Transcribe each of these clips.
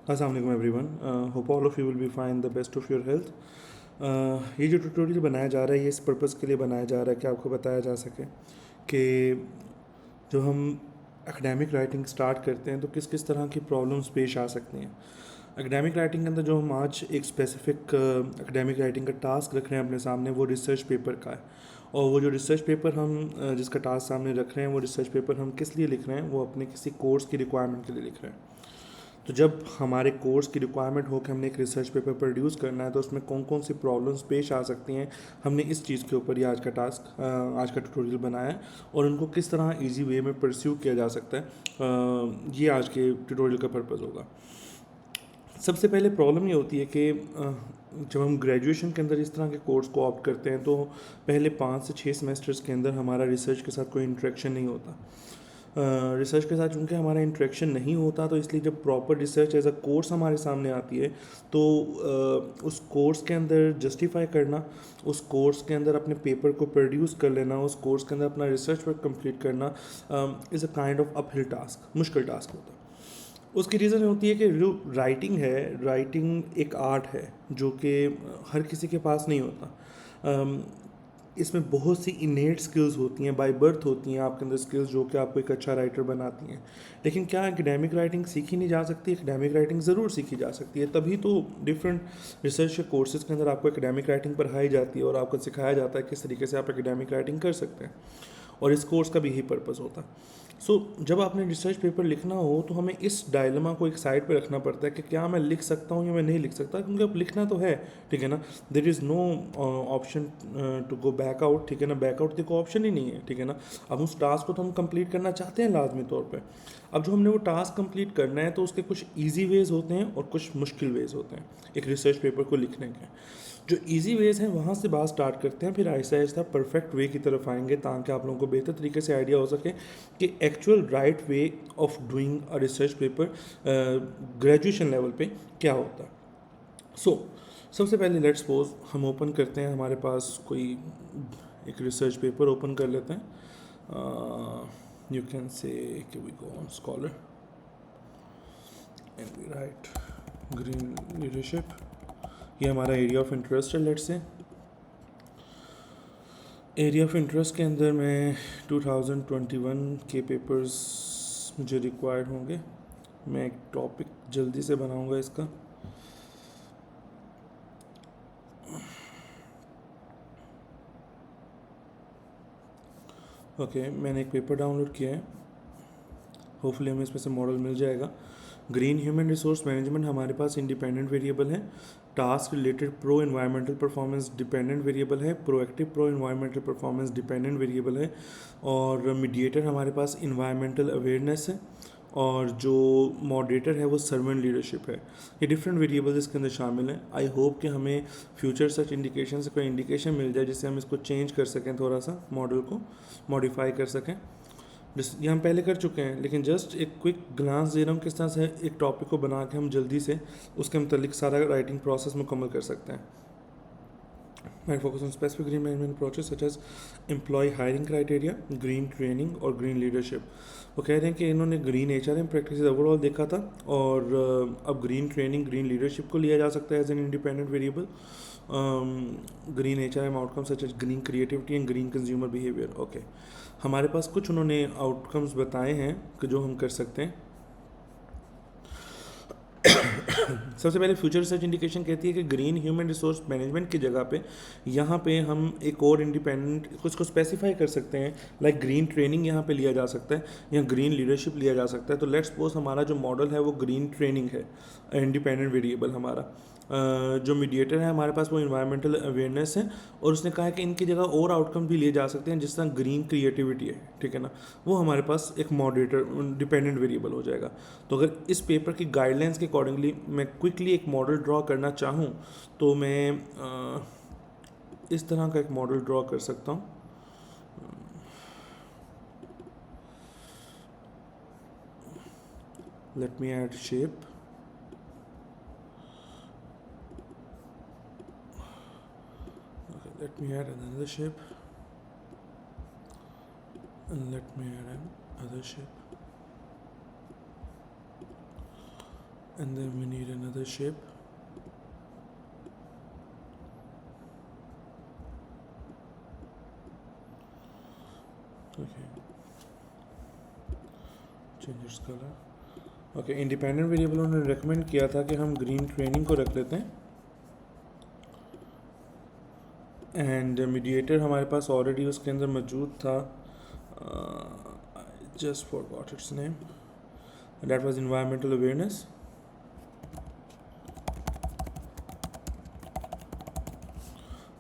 Assalamualaikum everyone. Hope all of you will be fine, the best of your health. ये जो tutorial बनाया जा रहा है ये इस पर्पज़ के लिए बनाया जा रहा है कि आपको बताया जा सके कि जो हम एकेडमिक राइटिंग स्टार्ट करते हैं तो किस किस तरह की प्रॉब्लम्स पेश आ सकती हैं। एकेडमिक राइटिंग के अंदर जो हम आज एक स्पेसिफिक एकेडमिक राइटिंग का टास्क रख रहे हैं अपने सामने, वो रिसर्च पेपर का है। और वो जो रिसर्च पेपर हम जिसका टास्क सामने रख रहे हैं, वो रिसर्च पेपर हम किस लिए लिख रहे हैं, वो अपने किसी कोर्स की रिक्वायरमेंट के लिए लिख रहे हैं। तो जब हमारे कोर्स की रिक्वायरमेंट हो कि हमने एक रिसर्च पेपर प्रोड्यूस करना है तो उसमें कौन कौन सी प्रॉब्लम्स पेश आ सकती हैं, हमने इस चीज़ के ऊपर ही आज का टास्क आज का ट्यूटोरियल बनाया है और उनको किस तरह इजी वे में परस्यू किया जा सकता है, ये आज के ट्यूटोरियल का पर्पज़ होगा। सबसे पहले प्रॉब्लम ये होती है कि जब हम ग्रेजुएशन के अंदर इस तरह के कोर्स को ऑप्ट करते हैं तो पहले 5 से 6 सेमेस्टर्स के अंदर हमारा रिसर्च के साथ कोई इंटरेक्शन नहीं होता। रिसर्च के साथ चूँकि हमारा इंटरेक्शन नहीं होता तो इसलिए जब proper research as a course हमारे सामने आती है तो उस कोर्स के अंदर जस्टिफाई करना, उस कोर्स के अंदर अपने पेपर को प्रोड्यूस कर लेना, उस कोर्स के अंदर अपना रिसर्च वर्क कंप्लीट करना is a kind of uphill task, मुश्किल टास्क होता है। उसकी रीज़न होती है कि जो राइटिंग है, राइटिंग एक आर्ट है जो कि हर किसी के पास नहीं होता। इसमें बहुत सी इनेट स्किल्स होती हैं, बाय बर्थ होती हैं आपके अंदर स्किल्स जो कि आपको एक अच्छा राइटर बनाती हैं। लेकिन क्या एकेडमिक राइटिंग सीखी नहीं जा सकती? एकेडमिक राइटिंग ज़रूर सीखी जा सकती है, तभी तो डिफरेंट रिसर्च कोर्सेज़ के अंदर आपको एकेडमिक राइटिंग पढ़ाई जाती है और आपको सिखाया जाता है किस तरीके से आप एकेडमिक राइटिंग कर सकते हैं। और इस कोर्स का भी यही पर्पज़ होता है। जब आपने रिसर्च पेपर लिखना हो तो हमें इस डायलेमा को एक साइड पे रखना पड़ता है कि क्या मैं लिख सकता हूँ या मैं नहीं लिख सकता, क्योंकि अब लिखना तो है, ठीक है ना। There is no option to go back out, ठीक है ना। बैक आउट देखो ऑप्शन ही नहीं है, ठीक है ना। अब उस टास्क को तो हम कंप्लीट करना चाहते हैं लाजमी तौर पे। अब जो हमने वो टास्क कंप्लीट करना है तो उसके कुछ ईजी वेज होते हैं और कुछ मुश्किल वेज होते हैं एक रिसर्च पेपर को लिखने के। जो इजी वेज हैं वहाँ से बात स्टार्ट करते हैं, फिर आहिस्ता आहिस्ता परफेक्ट वे की तरफ आएंगे ताकि आप लोगों को बेहतर तरीके से आइडिया हो सके कि actual right way of doing a research paper graduation level पे क्या होता है। सबसे पहले लेट्स सपोज हम ओपन करते हैं, हमारे पास कोई एक रिसर्च पेपर ओपन कर लेते हैं। यू कैन से कि we go on scholar and we write green leadership. ये हमारा एरिया ऑफ इंटरेस्ट है। Let's say area of interest के अंदर मैं 2021 के पेपर्स मुझे रिक्वायर्ड होंगे। मैं एक टॉपिक जल्दी से बनाऊंगा इसका। ओके, मैंने एक पेपर डाउनलोड किया है, होपफुली हमें इसमें से मॉडल मिल जाएगा। ग्रीन ह्यूमन रिसोर्स मैनेजमेंट हमारे पास इंडिपेंडेंट वेरिएबल है। Task related pro environmental performance dependent variable है। Proactive pro environmental performance dependent variable है। और मीडिएटर हमारे पास इन्वायरमेंटल अवेयरनेस है। और जो मॉडरेटर है वो सर्वेंट लीडरशिप है। ये डिफरेंट वेरिएबल्स इसके अंदर शामिल हैं। आई होप कि हमें फ्यूचर सर्च इंडिकेशन से कोई इंडिकेशन मिल जाए जिससे हम इसको चेंज कर सकें, थोड़ा सा मॉडल को मॉडिफाई कर सकें। ये हम पहले कर चुके हैं, लेकिन जस्ट एक क्विक ग्लांस दे रहा हूँ किस तरह से एक टॉपिक को बना के हम जल्दी से उसके मतलब सारा राइटिंग प्रोसेस मुकम्मल कर सकते हैं। My focus on specific green management approaches such as employ hiring criteria, green training और ग्रीन लीडरशिप। वो कह रहे हैं कि इन्होंने ग्रीन HRM प्रैक्टिस ओवरऑल देखा था और अब ग्रीन ट्रेनिंग ग्रीन लीडरशिप को लिया जा सकता है as an independent variable. Green HRM outcome such as green creativity and green consumer behaviour. Okay, हमारे पास कुछ उन्होंने आउटकम्स बताए हैं कि जो हम कर सकते हैं। सबसे पहले फ्यूचर रिसर्च इंडिकेशन कहती है कि ग्रीन ह्यूमन रिसोर्स मैनेजमेंट की जगह पे यहाँ पे हम एक और इंडिपेंडेंट कुछ को स्पेसिफाई कर सकते हैं, लाइक ग्रीन ट्रेनिंग यहाँ पे लिया जा सकता है या ग्रीन लीडरशिप लिया जा सकता है। तो लेट्स सपोज हमारा जो मॉडल है वो ग्रीन ट्रेनिंग है, इंडिपेंडेंट वेरिएबल हमारा। जो मीडिएटर है हमारे पास वो इन्वायरमेंटल अवेयरनेस है और उसने कहा है कि इनकी जगह और आउटकम भी लिए जा सकते हैं जिस तरह ग्रीन क्रिएटिविटी है, ठीक है ना। वो हमारे पास एक मॉडरेटर डिपेंडेंट वेरिएबल हो जाएगा। तो अगर इस पेपर की गाइडलाइंस के अकॉर्डिंगली मैं क्विकली एक मॉडल ड्रॉ करना चाहूँ तो मैं इस तरह का एक मॉडल ड्रॉ कर सकता हूँ। Let me add shape. Let me add another shape and let me add another shape. and then we need another shape. Okay, change its color. Okay, independent variable उन्होंने रेकमेंड किया था कि हम green training को रख लेते हैं, and mediator हमारे पास ऑलरेडी उसके अंदर मौजूद था, just forgot it's name, that was environmental awareness.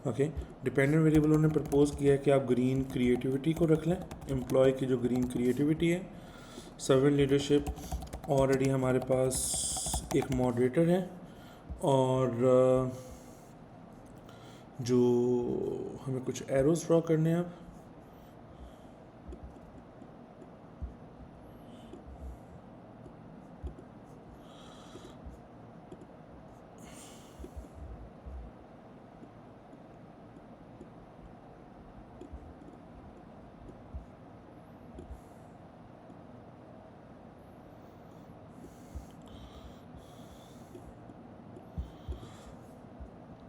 Okay, dependent variable उन्होंने प्रपोज किया है कि आप ग्रीन क्रिएटिविटी को रख लें, एम्प्लॉय की जो ग्रीन क्रिएटिविटी है. सर्वेंट लीडरशिप ऑलरेडी हमारे पास एक मॉडरेटर है, और जो हमें कुछ एरोज ड्रॉ करने हैं अब.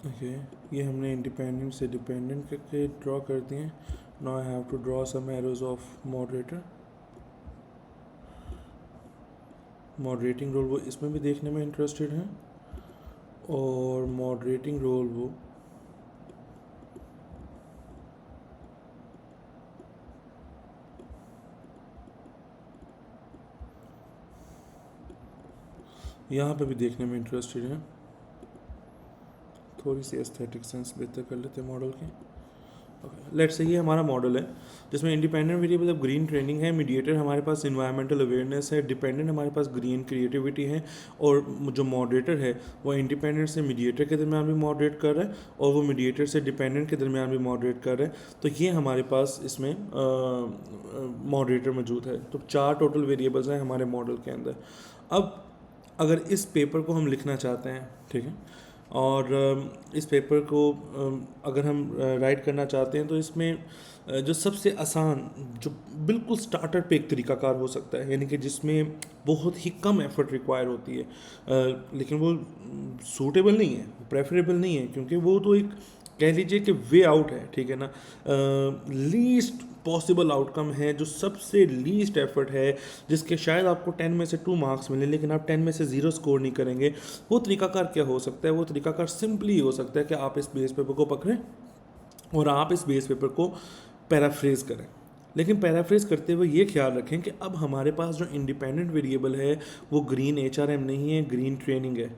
ओके, ये हमने इंडिपेंडेंट से डिपेंडेंट करके ड्रॉ कर दिए हैं. Now I have to draw some arrows of moderator. Moderating role वो इसमें भी देखने में इंटरेस्टेड हैं, और मॉडरेटिंग रोल वो यहाँ पे भी देखने में इंटरेस्टेड हैं. थोड़ी सी एस्थेटिक सेंस बेहतर कर लेते हैं मॉडल की. लेट्स से ये हमारा मॉडल है जिसमें इंडिपेंडेंट वेरिएबल अब ग्रीन ट्रेनिंग है, मीडिएटर हमारे पास इन्वायरमेंटल अवेयरनेस है, डिपेंडेंट हमारे पास ग्रीन क्रिएटिविटी है, और जो मॉडरेटर है वो इंडिपेंडेंट से मीडिएटर के दरमियान भी मॉडरेट कर रहा है, और वो मीडिएटर से डिपेंडेंट के दरमियान भी मॉडरेट कर रहा है. तो ये हमारे पास इसमें मॉडरेटर मौजूद है. तो 4 टोटल वेरिएबल्स हैं हमारे मॉडल के अंदर. अब अगर इस पेपर को हम लिखना चाहते हैं, ठीक है, और इस पेपर को अगर हम राइट करना चाहते हैं, तो इसमें जो सबसे आसान, जो बिल्कुल स्टार्टर पे एक तरीकाकार हो सकता है, यानी कि जिसमें बहुत ही कम एफर्ट रिक्वायर होती है, लेकिन वो सूटेबल नहीं है, प्रेफरेबल नहीं है, क्योंकि वो तो एक कह लीजिए कि वे आउट है, ठीक है ना, लीस्ट पॉसिबल आउटकम है, जो सबसे लीस्ट एफर्ट है, जिसके शायद आपको 10 में से 2 मार्क्स मिले, लेकिन आप 10 में से 0 स्कोर नहीं करेंगे. वो तरीकाकार क्या हो सकता है? वो तरीकाकार सिंपली हो सकता है कि आप इस बेस पेपर को पकड़ें और आप इस बेस पेपर को पैराफ्रेज करें. लेकिन पैराफ्रेज करते हुए ये ख्याल रखें कि अब हमारे पास जो इंडिपेंडेंट वेरिएबल है वो ग्रीन HRM नहीं है, ग्रीन ट्रेनिंग है.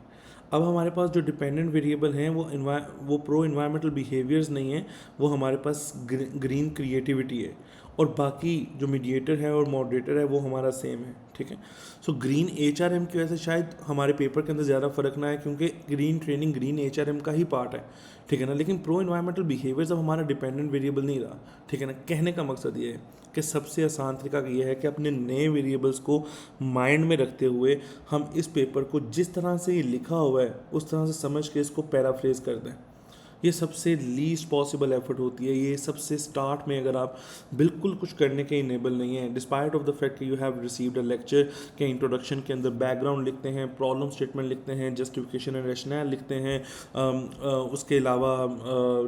अब हमारे पास जो डिपेंडेंट वेरिएबल हैं वो प्रो इन्वायरमेंटल बिहेवियर्स नहीं है, वो हमारे पास ग्रीन क्रिएटिविटी है, और बाकी जो मीडिएटर है और मॉडरेटर है वो हमारा सेम है, ठीक है. सो ग्रीन HRM की वजह से शायद हमारे पेपर के अंदर ज़्यादा फर्क ना है, क्योंकि ग्रीन ट्रेनिंग ग्रीन HRM का ही पार्ट है, ठीक है ना. लेकिन प्रो इन्वायरमेंटल बिहेवियर्स अब हमारा डिपेंडेंट वेरिएबल नहीं रहा, ठीक है ना. कहने का मकसद ये है कि सबसे आसान तरीका ये है कि अपने नए वेरिएबल्स को माइंड में रखते हुए हम इस पेपर को जिस तरह से ये लिखा हुआ है उस तरह से समझ के इसको पैराफ्रेज कर दें. ये सबसे लीस्ट पॉसिबल एफर्ट होती है. ये सबसे स्टार्ट में अगर आप बिल्कुल कुछ करने के इनेबल नहीं है, डिस्पाइट ऑफ द फैक्ट कि you have received a lecture के इंट्रोडक्शन के अंदर बैकग्राउंड लिखते हैं, प्रॉब्लम स्टेटमेंट लिखते हैं, जस्टिफिकेशन एंड रैशनल लिखते हैं, उसके अलावा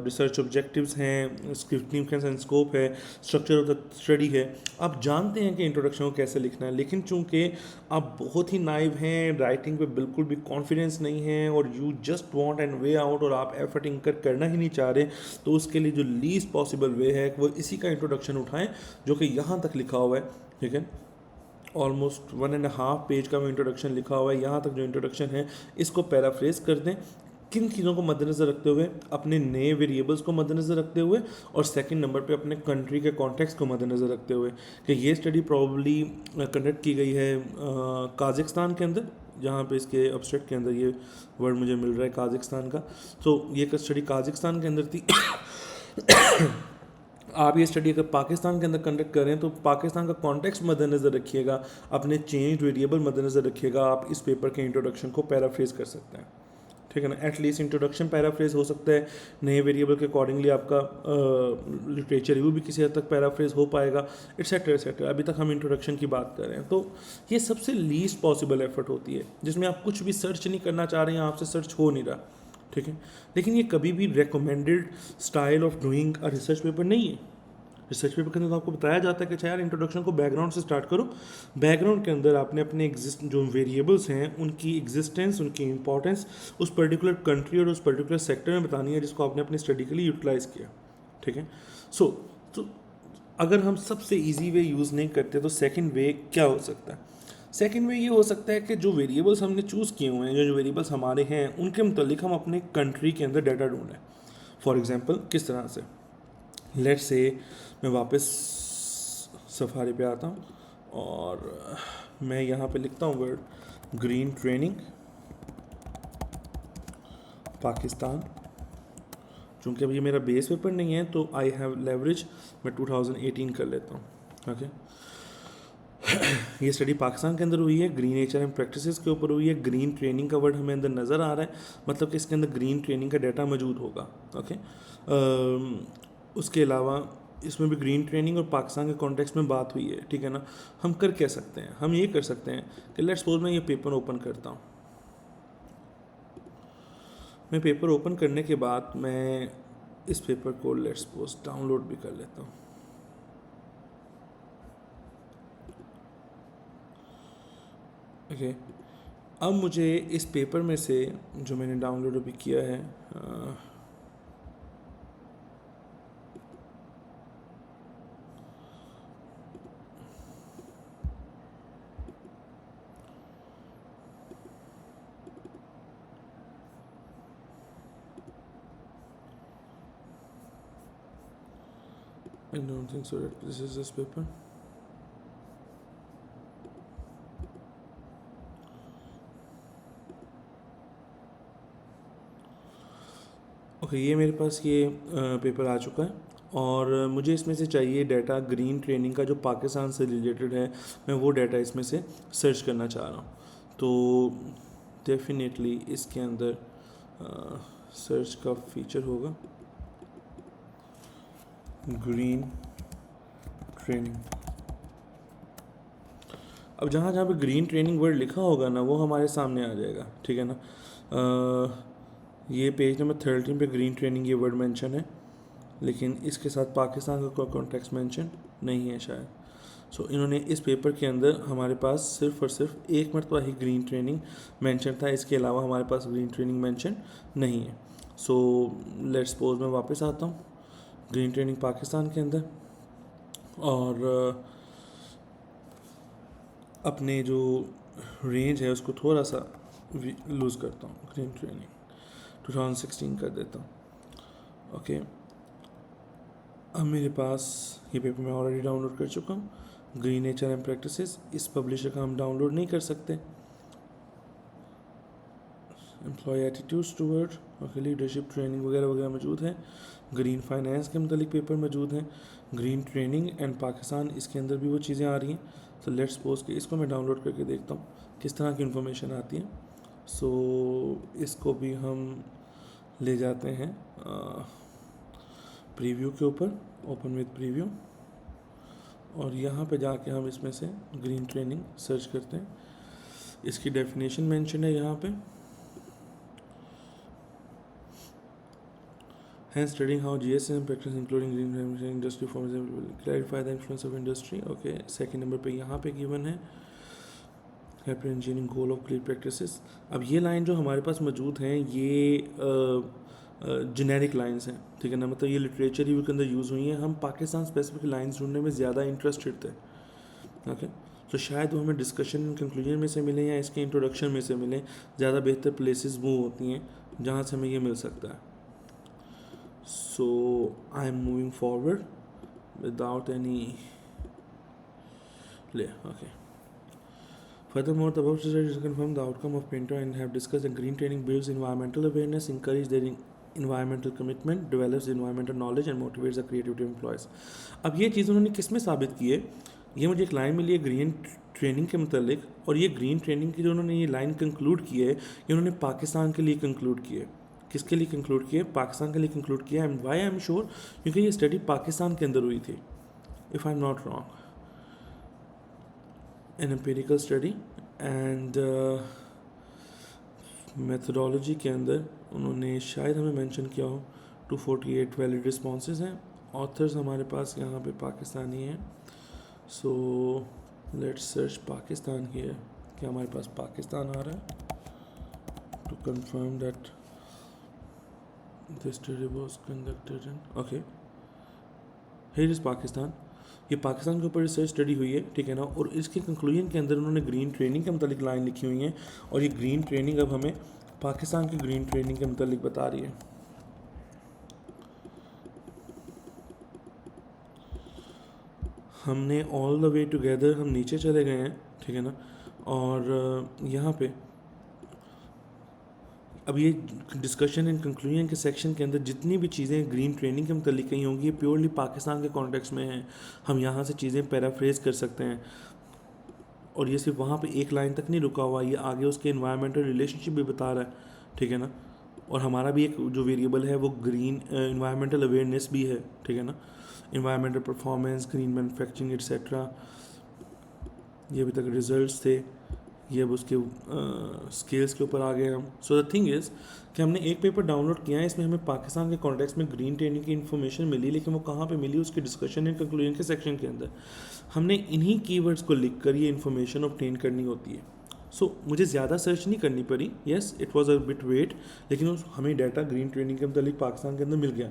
रिसर्च ऑब्जेक्टिव्स हैं, सिग्निफिकेंस एंड स्कोप है, स्ट्रक्चर ऑफ द स्टडी है. आप जानते हैं कि इंट्रोडक्शन को कैसे लिखना है, लेकिन चूंकि आप बहुत ही नाइव हैं, राइटिंग पे बिल्कुल भी कॉन्फिडेंस नहीं है, और you just want an way out, और आप एफर्ट इंकर करना ही नहीं चाह रहे, तो उसके लिए जो लीस्ट पॉसिबल वे है वो इसी का इंट्रोडक्शन उठाएं जो कि यहाँ तक लिखा हुआ है, ठीक है. ऑलमोस्ट 1.5 पेज का वो इंट्रोडक्शन लिखा हुआ है. यहाँ तक जो इंट्रोडक्शन है इसको पैराफ्रेज कर दें, किन चीज़ों को मद्देनज़र रखते हुए, अपने नए वेरिएबल्स को मद्देनज़र रखते हुए, और सेकंड नंबर पे अपने कंट्री के कॉन्टेक्स्ट को मद्देनज़र रखते हुए कि ये स्टडी प्रॉब्ली कंडक्ट की गई है काज़ाकिस्तान के अंदर, जहाँ पे इसके एब्स्ट्रैक्ट के अंदर ये वर्ड मुझे मिल रहा है काज़ाकिस्तान का. तो ये स्टडी काज़ाकिस्तान के अंदर थी. आप ये स्टडी अगर पाकिस्तान के अंदर कंडक्ट करें तो पाकिस्तान का कॉन्टेक्स्ट मद्देनज़र रखिएगा, अपने चेंज वेरिएबल मद्देनज़र रखिएगा, आप इस पेपर के इंट्रोडक्शन को पैराफ्रेज कर सकते हैं, ठीक है ना। एटलीस्ट इंट्रोडक्शन पैराफ्रेज हो सकता है, नए वेरिएबल के अकॉर्डिंगली आपका लिटरेचर रिव्यू भी किसी हद तक पैराफ्रेज हो पाएगा, एटसेट्रा एटसेट्रा। अभी तक हम इंट्रोडक्शन की बात कर रहे हैं, तो ये सबसे लीस्ट पॉसिबल एफर्ट होती है जिसमें आप कुछ भी सर्च नहीं करना चाह रहे हैं, आपसे सर्च हो नहीं रहा, ठीक है। लेकिन ये कभी भी recommended style of doing a research paper नहीं है। रिसर्च पेपर के अंदर तो आपको बताया जाता है कि अच्छा यार इंट्रोडक्शन को बैकग्राउंड से स्टार्ट करो, बैकग्राउंड के अंदर आपने अपने जो वेरिएबल्स हैं उनकी एग्जिस्टेंस, उनकी इंपॉर्टेंस उस पर्टिकुलर कंट्री और उस पर्टिकुलर सेक्टर में बतानी है जिसको आपने अपनी स्टडी के लिए यूटिलाइज़ किया, ठीक है। तो अगर हम सबसे ईजी वे यूज़ नहीं करते तो सेकेंड वे क्या हो सकता है? सेकेंड वे ये हो सकता है कि जो वेरिएबल्स हमने चूज़ किए हुए हैं, जो वेरिएबल्स हमारे हैं, उनके मुतालिक हम अपने कंट्री के अंदर डाटा ढूंढें। फॉर एग्जांपल किस तरह से, लेट्स से मैं वापस सफारी पे आता हूँ और मैं यहाँ पे लिखता हूँ वर्ड ग्रीन ट्रेनिंग पाकिस्तान। चूँकि अब ये मेरा बेस पेपर नहीं है तो आई हैव लेवरेज, मैं 2018 कर लेता हूँ, ओके। ये स्टडी पाकिस्तान के अंदर हुई है, ग्रीन नेचर एंड प्रैक्टिसेस के ऊपर हुई है। ग्रीन ट्रेनिंग का वर्ड हमें अंदर नज़र आ रहा है, मतलब कि इसके अंदर ग्रीन ट्रेनिंग का डाटा मौजूद होगा, ओके। उसके अलावा इसमें भी ग्रीन ट्रेनिंग और पाकिस्तान के कॉन्टेक्स्ट में बात हुई है, ठीक है ना। हम कर क्या सकते हैं? हम ये कर सकते हैं कि लेट्स सपोज मैं ये पेपर ओपन करता हूँ। मैं पेपर ओपन करने के बाद मैं इस पेपर को लेट्स सपोज डाउनलोड भी कर लेता हूँ, ओके। अब मुझे इस पेपर में से जो मैंने डाउनलोड अभी किया है, I don't think so that this is this paper. Okay, ये मेरे पास ये पेपर आ चुका है और मुझे इसमें से चाहिए डाटा ग्रीन ट्रेनिंग का जो पाकिस्तान से रिलेटेड है। मैं वो डाटा इसमें से सर्च करना चाह रहा हूँ, तो डेफिनेटली इसके अंदर सर्च का फीचर होगा ग्रीन ट्रेनिंग। अब जहाँ जहाँ पे ग्रीन ट्रेनिंग वर्ड लिखा होगा ना वो हमारे सामने आ जाएगा, ठीक है ना। ये पेज नंबर 13 पे ग्रीन ट्रेनिंग ये वर्ड मेंशन है, लेकिन इसके साथ पाकिस्तान का कोई कॉन्टेक्स्ट मेंशन नहीं है शायद। सो इन्होंने इस पेपर के अंदर हमारे पास सिर्फ और सिर्फ एक मरतबा ही ग्रीन ट्रेनिंग मेंशन था, इसके अलावा हमारे पास ग्रीन ट्रेनिंग मेंशन नहीं है। सो लेट्स सपोज मैं वापस आता हूँ ग्रीन ट्रेनिंग पाकिस्तान के अंदर और अपने जो रेंज है उसको थोड़ा सा लूज़ करता हूँ, ग्रीन ट्रेनिंग 2016 कर देता हूँ, ओके। अब मेरे पास ये पेपर मैं ऑलरेडी डाउनलोड कर चुका हूँ, ग्रीन नेचर एंड प्रैक्टिसेस। इस पब्लिशर का हम डाउनलोड नहीं कर सकते। Employ attitudes toward, okay, leadership training वगैरह वगैरह मौजूद है। ग्रीन फाइनेंस के मतलब पेपर मौजूद हैं। ग्रीन ट्रेनिंग एंड पाकिस्तान, इसके अंदर भी वो चीज़ें आ रही हैं। सो लेट्स सपोज कि इसको मैं डाउनलोड करके देखता हूँ किस तरह की इन्फॉर्मेशन आती है। सो इसको भी हम ले जाते हैं प्रीव्यू के ऊपर, ओपन विद प्रीव्यू, और यहाँ पे जाके हम इसमें से ग्रीन ट्रेनिंग सर्च करते हैं। इसकी डेफिनेशन मेंशन है यहाँ पे, hence studying how GSM practice including green industry forms will clarify the influence of industry, okay। Second number पे यहाँ पे गिवन है capital engineering goal of green practices. अब ये लाइन जो हमारे पास मौजूद हैं ये जेनेरिक लाइंस हैं, ठीक है ना, मतलब ये लिटरेचर रिव्यू के अंदर यूज़ हुई हैं। हम पाकिस्तान स्पेसिफिक लाइंस ढूंढने में ज़्यादा इंटरेस्टेड थे, ओके। तो शायद वो हमें डिस्कशन कंक्लूजन में से मिलें या इसके इंट्रोडक्शन में से मिलें। ज़्यादा बेहतर प्लेसेस वो होती हैं जहाँ से हमें ये मिल सकता है। So I am moving forward without any delay. Okay. Furthermore, the above studies confirm the outcome of Pinto and have discussed that green training builds environmental awareness, encourages their environmental commitment, develops environmental knowledge and motivates the creativity of employees. अब ये चीज़ उन्होंने किस में साबित की है? ये मुझे एक लाइन मिली है ग्रीन ट्रेनिंग के मतलब, और ये ग्रीन ट्रेनिंग की जो उन्होंने ये लाइन कंक्लूड की है, ये उन्होंने पाकिस्तान के लिए कंक्लूड की है। किसके लिए कंक्लूड किया है? पाकिस्तान के लिए कंक्लूड किया है। वाई आई एम श्योर, क्योंकि ये स्टडी पाकिस्तान के अंदर हुई थी, if I am not wrong, an empirical study. And methodology के अंदर उन्होंने शायद हमें मेंशन किया हो 248 वैलिड रिस्पॉन्सेज हैं। ऑथर्स हमारे पास यहाँ पे पाकिस्तानी हैं, so let's search Pakistan here. क्या हमारे पास पाकिस्तान आ रहा है to confirm that this study was conducted in, okay here is Pakistan. ये पाकिस्तान के ऊपर रिसर्च स्टडी हुई है, ठीक है ना। और इसके कंक्लूजन के अंदर उन्होंने ग्रीन ट्रेनिंग के मतलब लाइन लिखी हुई है, और ये ग्रीन ट्रेनिंग अब हमें पाकिस्तान की ग्रीन ट्रेनिंग के मतलब बता रही है। हमने ऑल द वे टुगेदर हम नीचे चले गए हैं, ठीक है ना। और यहाँ पे अब ये डिस्कशन एंड कंक्लूजन के सेक्शन के अंदर जितनी भी चीज़ें ग्रीन ट्रेनिंग के मतलब कही होंगी, ये प्योरली पाकिस्तान के कॉन्टेक्स्ट में हैं। हम यहाँ से चीज़ें पैराफ्रेज कर सकते हैं, और ये सिर्फ वहाँ पे एक लाइन तक नहीं रुका हुआ, ये आगे उसके इन्वायरमेंटल रिलेशनशिप भी बता रहा है, ठीक है ना। और हमारा भी एक जो वेरिएबल है वो ग्रीन इन्वायरमेंटल अवेयरनेस भी है, ठीक है ना। Environmental performance, green manufacturing etcetera, ये अभी तक रिजल्ट्स थे, ये अब उसके स्केल्स के ऊपर आ गए हम। सो द थिंग इज़ कि हमने एक पेपर डाउनलोड किया है, इसमें हमें पाकिस्तान के कॉन्टेक्स्ट में ग्रीन ट्रेनिंग की इन्फॉर्मेशन मिली, लेकिन वो कहाँ पे मिली? उसके डिस्कशन एंड कंक्लूजन के सेक्शन के अंदर। हमने इन्हीं कीवर्ड्स को लिख कर ये इन्फॉर्मेशन ऑब्टेन करनी होती है। सो मुझे ज़्यादा सर्च नहीं करनी पड़ी, yes it was a bit wait, लेकिन हमें डाटा ग्रीन ट्रेनिंग के मतलब पाकिस्तान के अंदर मिल गया।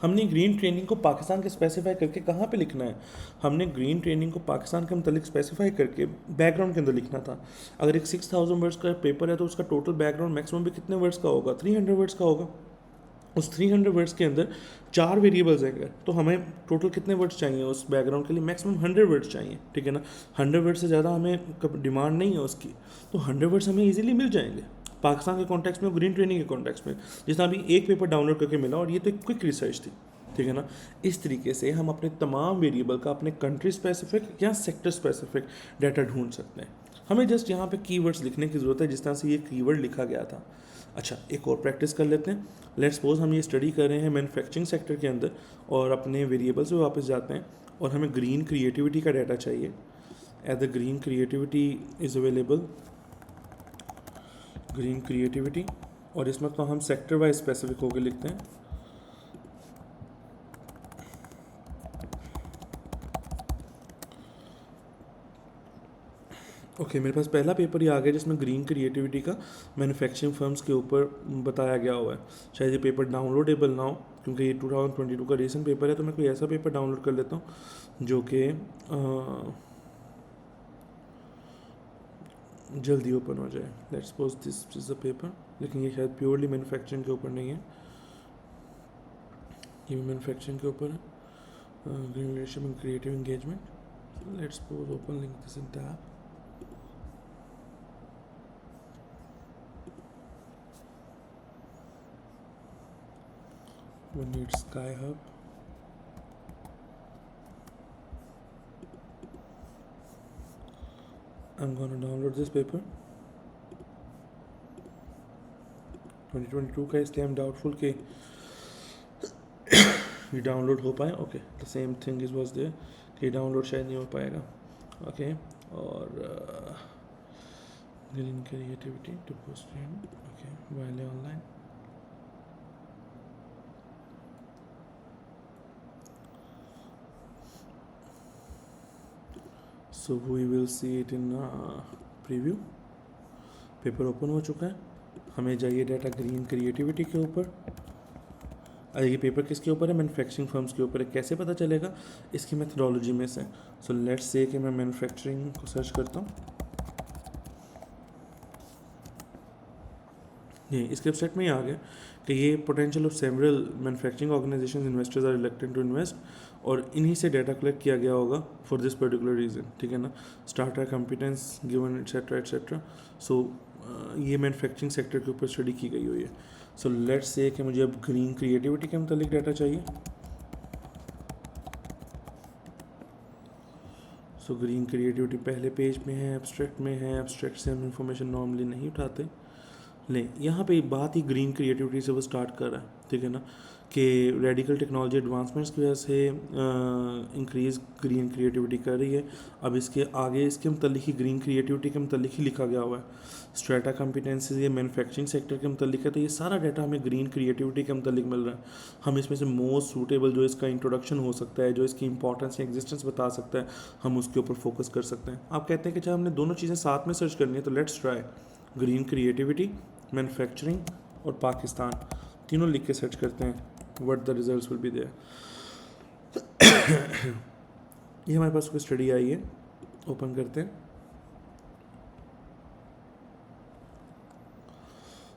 हमने ग्रीन ट्रेनिंग को पाकिस्तान के स्पेसिफाई करके कहाँ पे लिखना है? हमने ग्रीन ट्रेनिंग को पाकिस्तान के मतलब स्पेसिफाई करके बैकग्राउंड के अंदर लिखना था। अगर एक 6000 वर्ड्स का पेपर है तो उसका टोटल बैकग्राउंड मैक्सिमम भी कितने वर्ड्स का होगा? 300 वर्ड्स का होगा। उस 300 वर्ड्स के अंदर 4 वेरिएबल्स हैं, तो हमें टोटल कितने वर्ड्स चाहिए उस बैकग्राउंड के लिए? मैक्सिमम 100 वर्ड्स चाहिए, ठीक है ना। 100 वर्ड्स से ज़्यादा हमें डिमांड नहीं है उसकी, तो 100 वर्ड्स हमें ईजिली मिल जाएंगे पाकिस्तान के कॉन्टेक्स्ट में और ग्रीन ट्रेनिंग के कॉन्टेक्स्ट में, जितना अभी एक पेपर डाउनलोड करके मिला, और ये तो एक क्विक रिसर्च थी, ठीक है ना। इस तरीके से हम अपने तमाम वेरिएबल का अपने कंट्री स्पेसिफिक या सेक्टर स्पेसिफिक डाटा ढूंढ सकते हैं। हमें जस्ट यहाँ पे कीवर्ड्स लिखने की ज़रूरत है, जिस तरह से ये कीवर्ड लिखा गया था। अच्छा, एक और प्रैक्टिस कर लेते हैं। लेट्स सपोज हम ये स्टडी कर रहे हैं मैन्युफैक्चरिंग सेक्टर के अंदर, और अपने वेरिएबल से वापस जाते हैं, और हमें ग्रीन क्रिएटिविटी का डाटा चाहिए। At the green creativity is available, green creativity, और इसमें तो हम सेक्टर वाइज स्पेसिफिक होकर लिखते हैं। ओके, मेरे पास पहला पेपर ये आ गया जिसमें ग्रीन क्रिएटिविटी का मैन्युफैक्चरिंग फर्म्स के ऊपर बताया गया हुआ है। शायद ये पेपर डाउनलोडेबल ना हो, क्योंकि ये 2022 का रीसेंट पेपर है, तो मैं कोई ऐसा पेपर डाउनलोड कर लेता हूँ जो कि जल्दी ओपन हो जाए। Let's suppose this is the paper, लेकिन ये शायद प्योरली मैन्युफैक्चरिंग के ऊपर नहीं है, ये भी मैन्युफैक्चरिंग के ऊपर है। Green leadership and creative engagement. Let's suppose open link this in tab. We need SkyHub. I'm gonna download this paper 2022 का, इसलिए I'm doubtful कि ये डाउनलोड हो पाए। Okay, the same thing is was there कि डाउनलोड शायद नहीं हो पाएगा। ओके, और green creativity to post, okay, Wiley online. So we will see it in preview. Paper open हो चुका है, हमें चाहिए डाटा ग्रीन क्रिएटिविटी के ऊपर। ये पेपर किसके ऊपर है? मैन्युफैक्चरिंग फर्म्स के ऊपर है। कैसे पता चलेगा? इसकी मेथडोलॉजी में से। सो लेट्स से कि मैं मैन्युफैक्चरिंग को सर्च करता हूँ, ये इसके वेबसाइट में ही आ गया कि ये potential of several manufacturing organisations investors are reluctant to invest, और इन्हीं से डाटा कलेक्ट किया गया होगा फॉर दिस पर्टिकुलर रीज़न, ठीक है ना। Starter competence given etcetera etcetera. So ये मैन्युफैक्चरिंग सेक्टर के ऊपर स्टडी की गई हुई है। सो लेट्स से कि मुझे अब ग्रीन क्रिएटिविटी के मतलब डाटा चाहिए। सो ग्रीन क्रिएटिविटी पहले पेज में है, एब्स्ट्रैक्ट में है। एब्स्ट्रैक्ट से हम इंफॉर्मेशन नॉर्मली नहीं उठाते। ले यहाँ पे बात ही ग्रीन क्रिएटिविटी से वो स्टार्ट कर रहा है, ठीक है ना, कि रेडिकल टेक्नोलॉजी एडवांसमेंट्स की वजह से इंक्रीज़ ग्रीन क्रिएटिविटी कर रही है। अब इसके आगे इसके मतलब ही ग्रीन क्रिएटिविटी के मतलब ही लिखा गया हुआ है स्ट्रेटा कॉम्पिटेंसीज, ये मैन्युफैक्चरिंग सेक्टर के मतलब है। तो ये सारा डाटा हमें ग्रीन क्रिएटिविटी के मतलब मिल रहा है। हम इसमें से मोस्ट सूटेबल जो इसका इंट्रोडक्शन हो सकता है, जो इसकी इंपॉर्टेंस या एग्जिस्टेंस बता सकता है, हम उसके ऊपर फोकस कर सकते हैं। आप कहते हैं कि जब हमने दोनों चीज़ें साथ में सर्च करनी है तो let's try green creativity, manufacturing और पाकिस्तान, तीनों लिख के सर्च करते हैं, what the results will be there. ये हमारे पास कोई स्टडी आई है, ओपन करते हैं।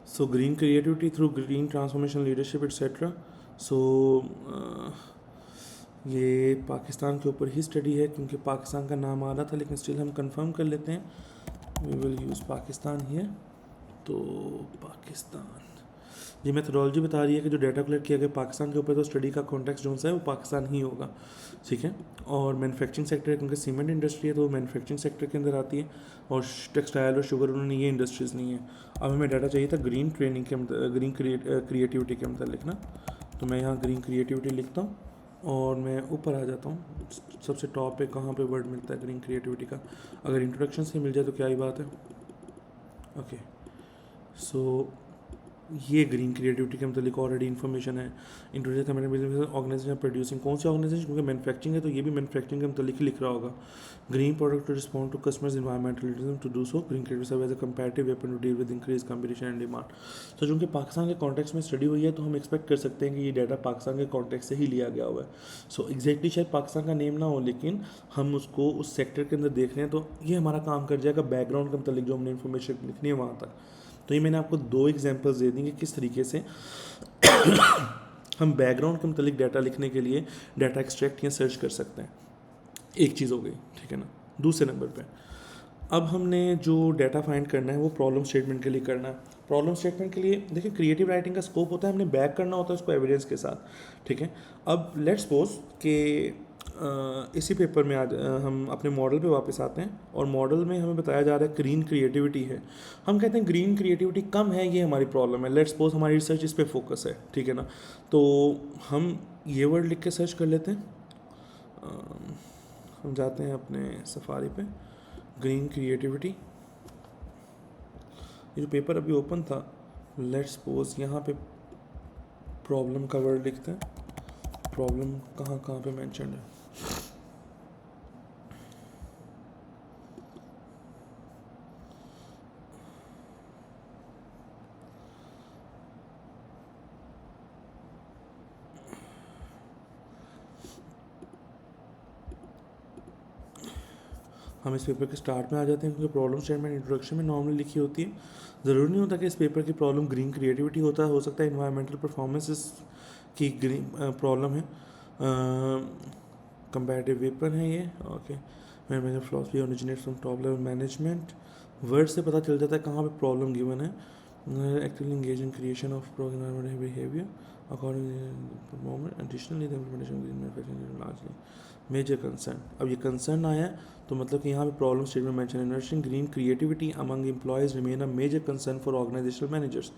So green creativity through green transformation leadership etcetera. So ये पाकिस्तान के ऊपर ही स्टडी है, क्योंकि पाकिस्तान का नाम आ रहा था, लेकिन स्टिल हम कंफर्म कर लेते हैं। We will use Pakistan here. तो पाकिस्तान, ये मेथोडोलॉजी बता रही है कि जो डाटा कलेक्ट किया गया पाकिस्तान के ऊपर, तो स्टडी का कॉन्टेक्स्ट जो है वो पाकिस्तान ही होगा, ठीक है। और मैन्युफैक्चरिंग सेक्टर है, क्योंकि सीमेंट इंडस्ट्री है तो मैन्युफैक्चरिंग सेक्टर के अंदर आती है, और टेक्सटाइल और शुगर उन्होंने ये इंडस्ट्रीज़ नहीं है। अब हमें डाटा चाहिए था ग्रीन ट्रेनिंग के ग्रीन क्रिएटिविटी के मतलब लिखना। तो मैं यहाँ ग्रीन क्रिएटिविटी लिखता हूँ और मैं ऊपर आ जाता हूँ सबसे टॉप पे, कहाँ पे वर्ड मिलता है ग्रीन क्रिएटिविटी का। अगर इंट्रोडक्शन से मिल जाए तो क्या ही बात है। ओके, सो ये ग्रीन क्रिएटिविटी के मतलब ऑलरेडी इन्फॉर्मेशन है। इंट्रोड्यूस कम्युनिटी ऑर्गेनाइजेशन प्रोड्यूसिंग, कौन सी ऑर्गेनाइजेशन, क्योंकि मैन्युफैक्चरिंग है तो ये भी मैन्युफैक्चरिंग के मतलब ही लिख रहा होगा। Green product to respond to customers environmentalism to do so, green creativity serve as a comparative weapon to deal with increase competition and demand. तो चूँकि पाकिस्तान के कॉन्टेक्स्ट में स्टडी हुई है तो हम एक्सपेक्ट कर सकते हैं कि ये डाटा पाकिस्तान के कॉन्टेक्स्ट से ही लिया गया हुआ है। सो एग्जैक्टली शायद पाकिस्तान का नेम ना हो, लेकिन हम उसको उस सेक्टर के अंदर देख रहे हैं तो ये हमारा काम कर जाएगा बैकग्राउंड के मतलब जो हमने इन्फॉर्मेशन लिखनी है वहाँ तक। तो ये मैंने आपको दो एग्जांपल्स दे दी कि किस तरीके से हम बैकग्राउंड के मतलब डाटा लिखने के लिए डाटा एक्सट्रैक्ट या सर्च कर सकते हैं। एक चीज़ हो गई, ठीक है ना। दूसरे नंबर पे अब हमने जो डाटा फाइंड करना है वो प्रॉब्लम स्टेटमेंट के लिए करना है। प्रॉब्लम स्टेटमेंट के लिए देखिए क्रिएटिव राइटिंग का स्कोप होता है, हमने बैक करना होता है उसको एविडेंस के साथ, ठीक है। अब लेट्स सपोज कि इसी पेपर में आज हम अपने मॉडल पे वापस आते हैं और मॉडल में हमें बताया जा रहा है ग्रीन क्रिएटिविटी है। हम कहते हैं ग्रीन क्रिएटिविटी कम है, ये हमारी प्रॉब्लम है। लेट्स सपोज हमारी रिसर्च इस पे फोकस है, ठीक है ना। तो हम ये वर्ड लिख के सर्च कर लेते हैं। हम जाते हैं अपने सफारी पे, ग्रीन क्रिएटिविटी, ये जो पेपर अभी ओपन था, लेट्स सपोज यहाँ पे प्रॉब्लम का वर्ड लिखते हैं। प्रॉब्लम कहाँ कहाँ पे मेंशन है, हम इस पेपर के स्टार्ट में आ जाते हैं, क्योंकि प्रॉब्लम स्टेटमेंट इंट्रोडक्शन में नॉर्मली लिखी होती है। ज़रूरी नहीं होता कि इस पेपर की प्रॉब्लम ग्रीन क्रिएटिविटी हो सकता है इन्वायरमेंटल परफॉर्मेंसेस की ग्रीन प्रॉब्लम है। कंपैरेटिव वेपन है ये, okay. Management philosophy originate from top level management, word से पता चल जाता है कहाँ पे प्रॉब्लम गिवन है। Actively engage in creation of program behaviour according additionally the implementation green manufacturing largely major concern. अब ये कंसर्न आया तो मतलब कि यहाँ पे प्रॉब्लम स्टेटमेंट मेंशन है, nurturing green creativity among employees remain a major concern for organisational managers.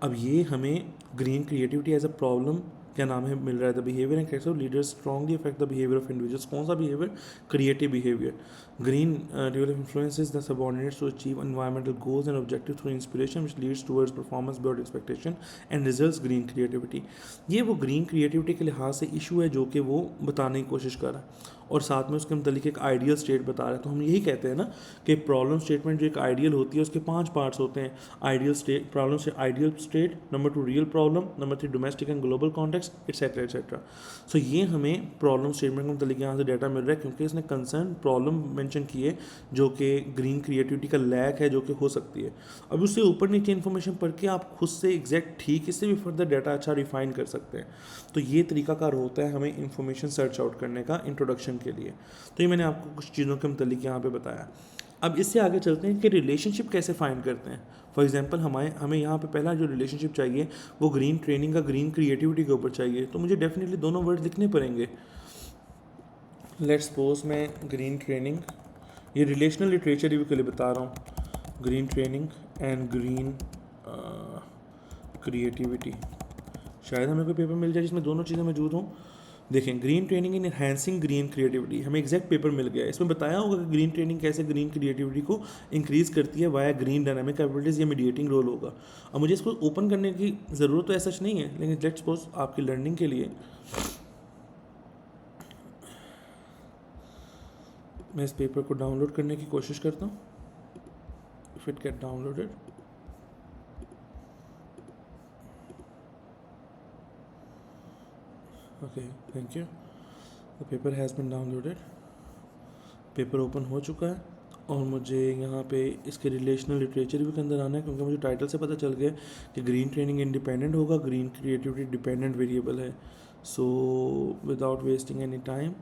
अब ये हमें green creativity as a problem क्या नाम है मिल रहा है। The behaviour and character of leaders strongly affect the behaviour of individuals. कौन सा behaviour, creative behaviour. Green develop influences the subordinates to achieve environmental goals and objective through inspiration which leads towards performance beyond expectation and results green creativity. ये वो green creativity के लिहाज से issue है जो कि वो बताने की कोशिश कर रहा है, और साथ में उसके मतलब एक आइडियल स्टेट बता रहा है। तो हम यही कहते हैं ना कि प्रॉब्लम स्टेटमेंट जो एक आइडियल होती है उसके 5 पार्ट्स होते हैं। आइडियल स्टेट, प्रॉब्लम से ideal state, number 2 real problem, number 3 domestic and global context etcetera etcetera. So ये हमें प्रॉब्लम स्टेटमेंट के मतलब यहाँ से डाटा मिल रहा है, क्योंकि इसने कंसर्न प्रॉब्लम मेंशन की है जो कि ग्रीन क्रिएटिविटी का लैक है, जो कि हो सकती है। अब उससे ऊपर नीचे इन्फॉर्मेशन पढ़ के आप खुद से एग्जैक्ट ठीक इससे भी फर्दर डाटा अच्छा रिफाइन कर सकते हैं। तो ये तरीकाकार होता है हमें इन्फॉर्मेशन सर्च आउट करने का इंट्रोडक्शन के लिए। तो ये मैंने आपको कुछ चीज़ों के मतलब यहाँ पे बताया। अब इससे आगे चलते हैं कि रिलेशनशिप कैसे फाइंड करते हैं। फॉर एग्जांपल हमें यहाँ पे पहला जो रिलेशनशिप चाहिए वो ग्रीन ट्रेनिंग का ग्रीन क्रिएटिविटी के ऊपर चाहिए, तो मुझे डेफिनेटली दोनों वर्ड लिखने पड़ेंगे। लेट्स सपोज मैं ग्रीन ट्रेनिंग, ये रिलेशनल लिटरेचर रिव्यू के लिए बता रहा हूँ, green training and green creativity, शायद हमें कोई पेपर मिल जाए जिसमें दोनों चीज़ें मौजूद हों। देखें, ग्रीन ट्रेनिंग इन एनहांसिंग ग्रीन क्रिएटिविटी, हमें एग्जैक्ट पेपर मिल गया है। इसमें बताया होगा कि ग्रीन ट्रेनिंग कैसे ग्रीन क्रिएटिविटी को इंक्रीज़ करती है वाया ग्रीन डायनामिक कैपेबिलिटीज़, या मीडिएटिंग रोल होगा। अब मुझे इसको ओपन करने की ज़रूरत तो ऐसा नहीं है, लेकिन लेट्स सपोज आपकी लर्निंग के लिए मैं इस पेपर को डाउनलोड करने की कोशिश करता हूँ। If it get downloaded, okay thank you, the paper has been downloaded, paper open हो चुका है और मुझे यहाँ पे इसके रिलेशनल लिटरेचर भी के अंदर आना है, क्योंकि मुझे टाइटल से पता चल गया कि ग्रीन ट्रेनिंग इंडिपेंडेंट होगा, ग्रीन क्रिएटिविटी डिपेंडेंट वेरिएबल है। So without wasting any time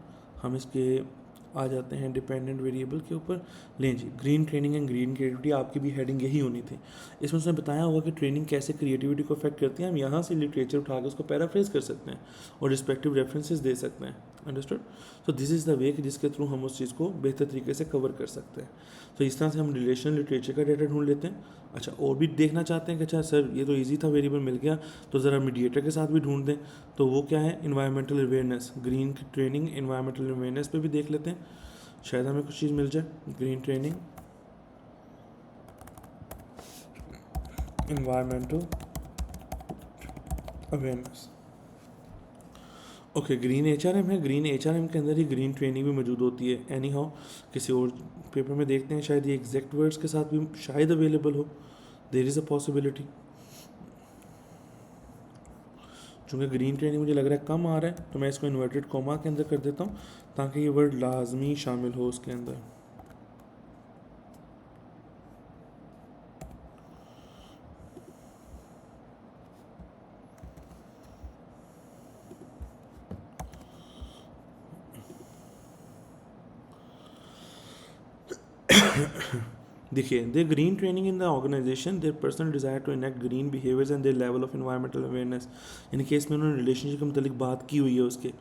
हम इसके आ जाते हैं डिपेंडेंट वेरिएबल के ऊपर। लें जी, green training and green creativity, आपकी भी हेडिंग यही होनी थी। इसमें उसने बताया होगा कि ट्रेनिंग कैसे क्रिएटिविटी को अफेक्ट करती है। हम यहाँ से लिटरेचर उठा के उसको पैराफ्रेज कर सकते हैं और रिस्पेक्टिव रेफरेंसेस दे सकते हैं। Understood? So this is the way कि जिसके थ्रू हम उस चीज़ को बेहतर तरीके से कवर कर सकते हैं। तो इस तरह से हम रिलेशनल लिटरेचर का डेटा ढूंढ लेते हैं। अच्छा, और भी देखना चाहते हैं कि अच्छा सर ये तो ईजी था, वेरिएबल मिल गया, तो ज़रा मीडिएटर के साथ भी ढूंढ दें। तो वो क्या है? Environmental awareness, green training environmental awareness पे भी देख लेते हैं, शायद हमें कुछ चीज़ मिल जाए। Green training environmental awareness, okay green HRM है। ग्रीन एचआरएम के अंदर ही ग्रीन ट्रेनिंग भी मौजूद होती है। एनी हाउ किसी और पेपर में देखते हैं, शायद ये एग्जैक्ट वर्ड्स के साथ भी शायद अवेलेबल हो, देयर इज़ अ पॉसिबिलिटी। चूँकि ग्रीन ट्रेनिंग मुझे लग रहा है कम आ रहा है, तो मैं इसको इन्वर्टेड कॉमा के अंदर कर देता हूँ ताकि ये वर्ड लाजमी शामिल हो उसके अंदर। देखिए, the green training in the organisation, their personal desire to enact green behaviours and their level of environmental awareness, यानी कि इसमें उन्होंने रिलेशनशिप के मतलब बात की हुई है उसके।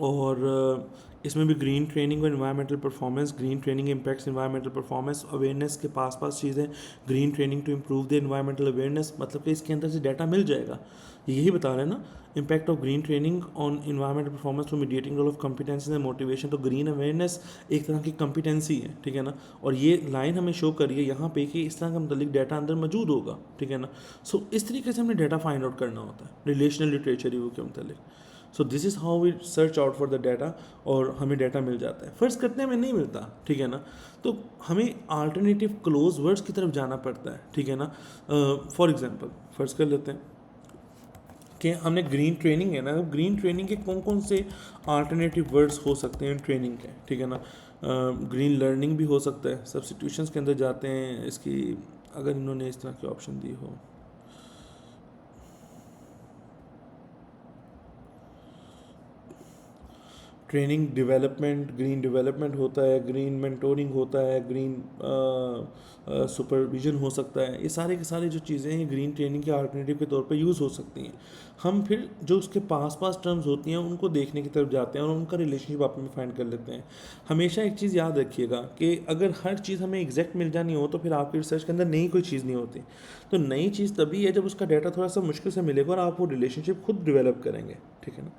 और इसमें भी ग्रीन ट्रेनिंग और environmental performance, green training impacts environmental performance, awareness के पास चीज़ें, green training to improve the environmental awareness, मतलब कि इसके अंदर से डाटा मिल जाएगा। यही बता रहे हैं ना, impact of green training on environmental performance to mediating role of competency and motivation. तो ग्रीन अवेयरनेस एक तरह की कॉम्पिटेंसी है, ठीक है ना। और ये लाइन हमें शो करिए यहाँ पे कि इस तरह का मतलब डाटा अंदर मौजूद होगा, ठीक है ना। सो इस तरीके से हमें डाटा फाइंड आउट करना होता है रिलेशनल लिटरेचर रिव्यू के मतलब। So this is how we search out for the data, और हमें डाटा मिल जाता है। फर्स्ट करते हैं हमें नहीं मिलता, ठीक है ना, तो हमें आल्टरनेटिव क्लोज वर्ड्स की तरफ जाना पड़ता है, ठीक है ना। फॉर एग्जांपल फर्स्ट कर लेते हैं कि हमने ग्रीन ट्रेनिंग है ना, ग्रीन ट्रेनिंग के कौन कौन से आल्टरनेटिव वर्ड्स हो सकते हैं ट्रेनिंग के, ठीक है ना। ग्रीन लर्निंग भी हो सकता है। सब्स्टिट्यूशंस के अंदर जाते हैं इसकी, अगर इन्होंने इस तरह की ऑप्शन दी हो, ट्रेनिंग डेवलपमेंट, ग्रीन डेवलपमेंट होता है, ग्रीन मेंटोरिंग होता है, ग्रीन सुपरविजन हो सकता है। ये सारे के सारे जो चीज़ें हैं ग्रीन ट्रेनिंग के अल्टरनेटिव के तौर पे यूज़ हो सकती हैं। हम फिर जो उसके पास टर्म्स होती हैं उनको देखने की तरफ जाते हैं और उनका रिलेशनशिप आप में फाइंड कर लेते हैं। हमेशा एक चीज़ याद रखिएगा कि अगर हर चीज़ हमें एग्जैक्ट मिल जानी हो तो फिर आपकी रिसर्च के अंदर नई कोई चीज़ नहीं होती। तो नई चीज़ तभी है जब उसका डाटा थोड़ा सा मुश्किल से मिलेगा और आप वो रिलेशनशिप खुद डेवलप करेंगे, ठीक है ना।